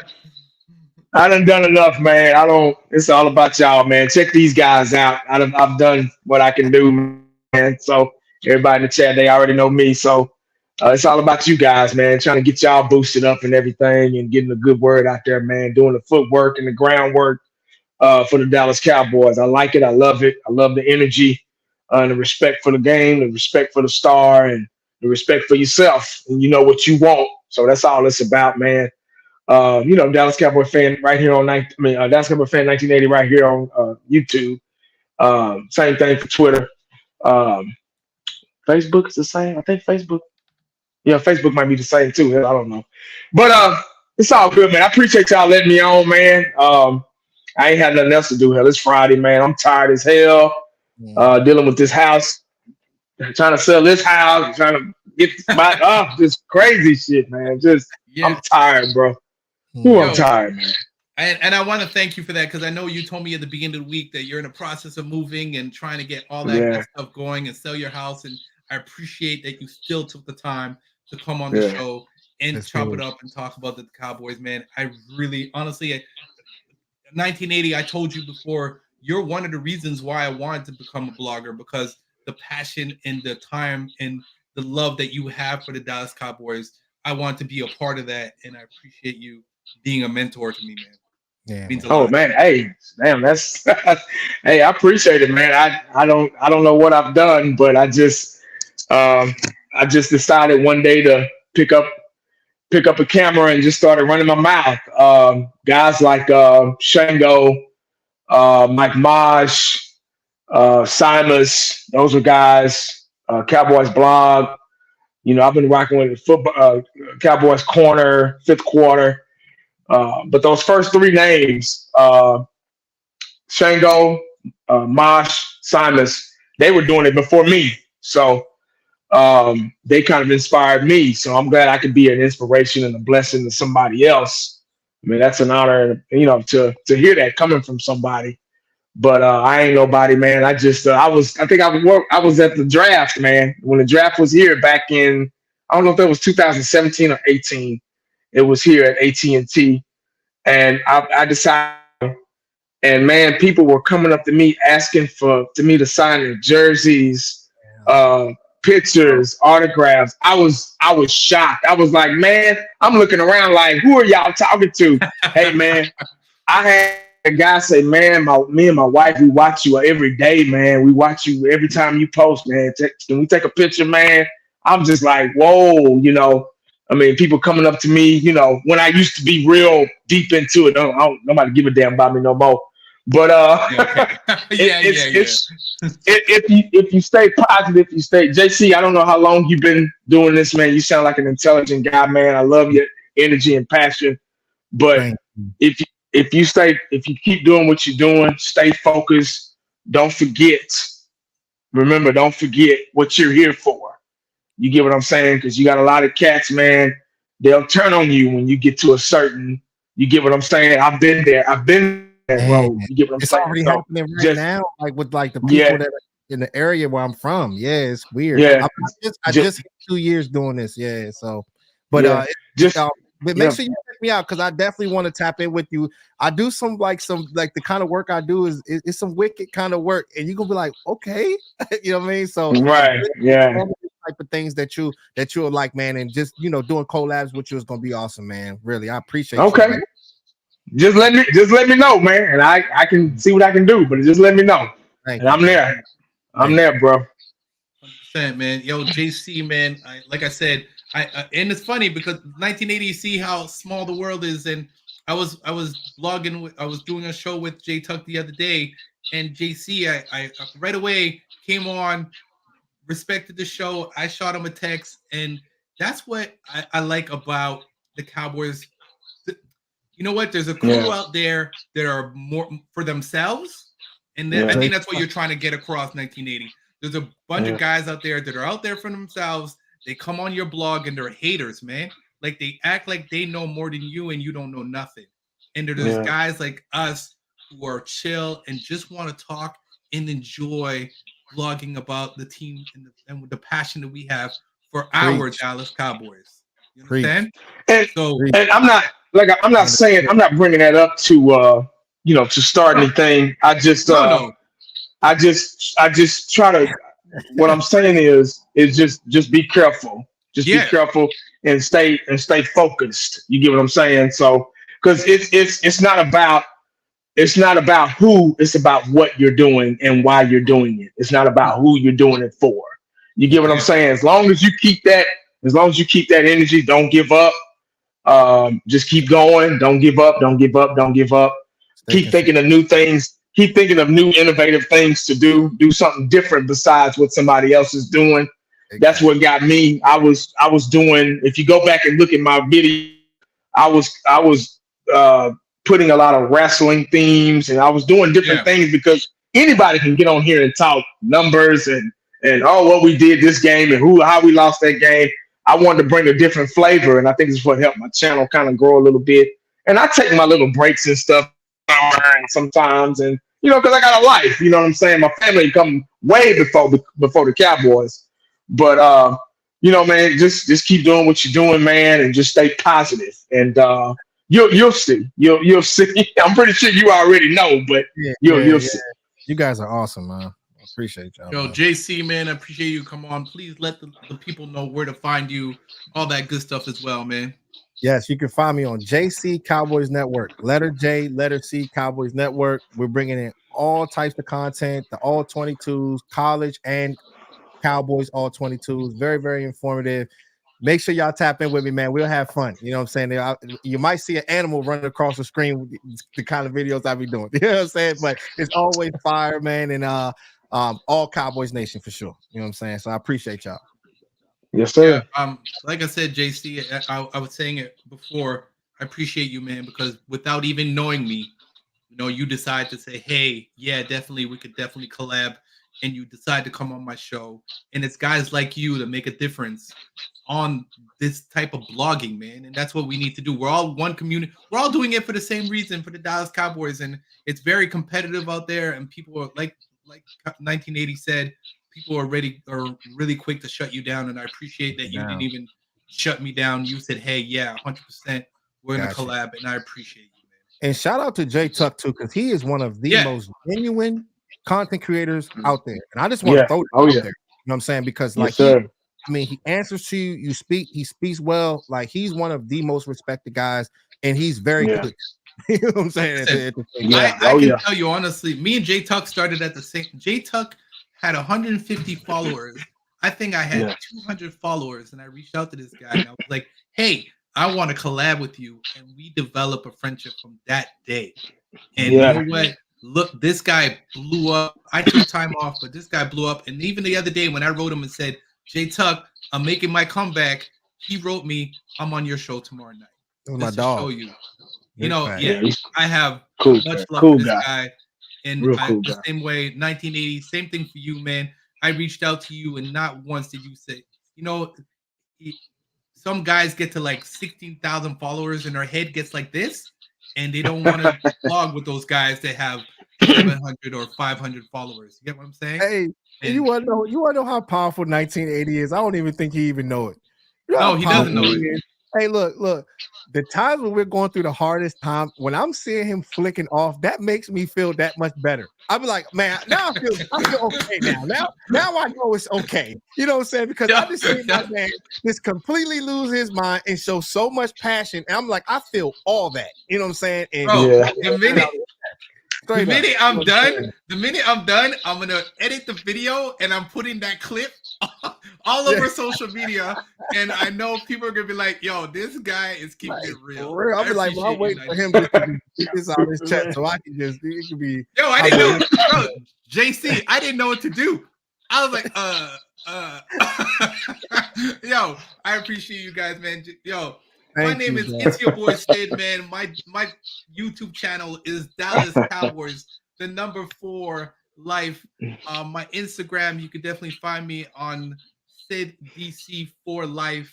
Man. It's all about y'all, man. Check these guys out. I've done what I can do, man. So everybody in the chat, they already know me. So it's all about you guys, man. Trying to get y'all boosted up and everything and getting a good word out there, man. Doing the footwork and the groundwork for the Dallas Cowboys. I like it. I love it. I love the energy and the respect for the game, the respect for the star, and the respect for yourself. And you know what you want. So that's all it's about, man. Dallas Cowboy Fan right here on Dallas Cowboy Fan 1980 right here on YouTube. Same thing for Twitter. Facebook is the same. I think Facebook. Yeah, Facebook might be the same too. I don't know. But it's all good, man. I appreciate y'all letting me on, man. I ain't had nothing else to do. Hell, it's Friday, man. I'm tired as hell. Dealing with this house, trying to sell this house, trying to get just crazy shit, man. I'm tired, bro. I'm tired, man. And I want to thank you for that because I know you told me at the beginning of the week that you're in the process of moving and trying to get all that good stuff going and sell your house. And I appreciate that you still took the time to come on the show and chop it up and talk about the Cowboys, man. I really, honestly, 1980, I told you before, you're one of the reasons why I wanted to become a blogger, because the passion and the time and the love that you have for the Dallas Cowboys. I want to be a part of that, and I appreciate you being a mentor to me, man. Yeah. It means a Oh lot. man, hey, damn, that's hey, I appreciate it, man. I don't know what I've done, but um I just decided one day to pick up a camera and just started running my mouth. Guys like Shango, Mike Mosh, Simus, those are guys. Cowboys blog. I've been rocking with the football, Cowboys corner, fifth quarter. But those first three names, Shango, Mosh, Simus, they were doing it before me. So they kind of inspired me. So I'm glad I could be an inspiration and a blessing to somebody else. I mean, that's an honor, to hear that coming from somebody. But I ain't nobody, man. I just I was at the draft, man. When the draft was here back in, I don't know if that was 2017 or 18. It was here at AT&T, and I decided. And man, people were coming up to me asking to me to sign their jerseys, pictures, autographs. I was shocked. I was like, man, I'm looking around like, who are y'all talking to? Hey, man, I had a guy say, man, me and my wife, we watch you every day, man. We watch you every time you post, man. Can we take a picture, man? I'm just like, whoa, I mean, people coming up to me, when I used to be real deep into it. Nobody give a damn about me no more. But if you stay positive, you stay JC. I don't know how long you've been doing this, man. You sound like an intelligent guy, man. I love your energy and passion. But if you keep doing what you're doing, stay focused. Don't forget. Remember, don't forget what you're here for. You get what I'm saying? Because you got a lot of cats, man. They'll turn on you when you get to a certain. You get what I'm saying? I've been there. Road. You get what I'm it's saying? already happening right now, like with like the people that are in the area where I'm from. Yeah, it's weird. Yeah, I just hit 2 years doing this. Yeah, so but but make sure you check me out, because I definitely want to tap in with you. I do some the kind of work I do is some wicked kind of work, and you're gonna be like, okay, you know what I mean? So right, type of things that you'll like, man, and just doing collabs with you is gonna be awesome, man. Really, I appreciate you. Man. Just let me know, man, and I can see what I can do. But just let me know, I'm there. I'm there, bro. 100%, man. Yo, JC, man. Like I said, and it's funny because 1980. See how small the world is, and I was blogging. I was doing a show with Jay Tuck the other day, and JC, I right away came on, respected the show. I shot him a text, and that's what I like about the Cowboys. You know what? There's a crew out there that are more for themselves, and I think that's what you're trying to get across. 1980. There's a bunch of guys out there that are out there for themselves. They come on your blog and they're haters, man. Like they act like they know more than you, and you don't know nothing. And there's guys like us who are chill and just want to talk and enjoy blogging about the team and the passion that we have for our Dallas Cowboys. You understand? And I'm not saying, I'm not bringing that up to to start anything. I just I just try to. What I'm saying is just be careful. Just be careful and stay focused. You get what I'm saying? So because it's not about who, it's about what you're doing and why you're doing it. It's not about who you're doing it for. You get what I'm saying? As long as you keep that energy, don't give up. Just keep going. Don't give up. Don't give up. Don't give up. Keep thinking of new things. Keep thinking of new innovative things to do. Do something different besides what somebody else is doing. That's what got me. I was doing. If you go back and look at my video, I was putting a lot of wrestling themes, and I was doing different things because anybody can get on here and talk numbers and what we did this game and how we lost that game. I wanted to bring a different flavor, and I think it's what helped my channel kind of grow a little bit. And I take my little breaks and stuff sometimes, and because I got a life. You know what I'm saying? My family come way before the Cowboys, but man, just keep doing what you're doing, man, and just stay positive. And You'll see. You'll see. I'm pretty sure you already know, but you'll see. You guys are awesome, man. I appreciate y'all. Yo, man. JC, man, I appreciate you. Come on, please let the people know where to find you, all that good stuff as well, man. Yes, you can find me on JC Cowboys Network. Letter J, letter C, Cowboys Network. We're bringing in all types of content, the all 22s, college and Cowboys all 22s. Very, very informative. Make sure y'all tap in with me, man. We'll have fun. You know what I'm saying? You might see an animal running across the screen with the kind of videos I be doing. You know what I'm saying? But it's always fire, man, and all Cowboys Nation for sure. You know what I'm saying? So I appreciate y'all. Yes, sir. Yeah, like I said, JC, I was saying it before. I appreciate you, man, because without even knowing me, you know, you decide to say, hey, yeah, definitely, we could definitely collab. And you decide to come on my show. And it's guys like you that make a difference on this type of blogging, man. And that's what we need to do. We're all one community. We're all doing it for the same reason, for the Dallas Cowboys. And it's very competitive out there. And people are like 1980 said, people are really quick to shut you down. And I appreciate that you didn't even shut me down. You said, hey, yeah, 100%, we're going to collab. And I appreciate you, man. And shout out to Jay Tuck, too, because he is one of the most genuine content creators out there. And I just want to throw it out there. You know what I'm saying? Because like he answers to you, he speaks well. Like he's one of the most respected guys, and he's very good. You know what I'm saying? I can tell you honestly, me and Jay Tuck started at the same. Jay Tuck had 150 followers. I think I had 200 followers, and I reached out to this guy and I was like, hey, I want to collab with you. And we developed a friendship from that day. And you know what? Look, this guy blew up. I took time off, but this guy blew up. And even the other day when I wrote him and said, Jay Tuck, I'm making my comeback, he wrote me, I'm on your show tomorrow night. My dog. Show you. You know, I have much love for this guy. And the same way, 1980, same thing for you, man. I reached out to you, and not once did you say, you know, some guys get to like 16,000 followers and their head gets like this, and they don't want to blog with those guys that have 700 or 500 followers. You get what I'm saying? Hey, and you want to know how powerful 1980 is? I don't even think he even know it. No, he doesn't know it. Hey, look, the times when we're going through the hardest time, when I'm seeing him flicking off, that makes me feel that much better. I'm like, man, now I feel okay now. Now I know it's okay. You know what I'm saying? Because I just seen my man just completely lose his mind and show so much passion. And I'm like, I feel all that. You know what I'm saying? And the minute I'm done, I'm gonna edit the video and I'm putting that clip all over social media. And I know people are gonna be like, "Yo, this guy is keeping it real." I'll be like, "Well, I'm waiting for him to get this out of his chat so I can it can be." Yo, I didn't know, bro, JC. I didn't know what to do. I was like, Yo, I appreciate you guys, man. Yo. My name is It's Your Boy Sid, man. My YouTube channel is Dallas Cowboys, the number 4 life. My Instagram, you can definitely find me on SidDC4Life,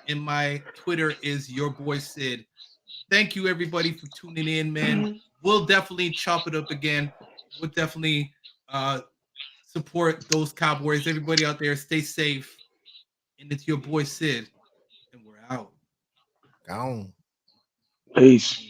and my Twitter is Your Boy Sid. Thank you, everybody, for tuning in, man. We'll definitely chop it up again. We'll definitely support those Cowboys. Everybody out there, stay safe. And it's your boy Sid, and we're out. Gone. Peace.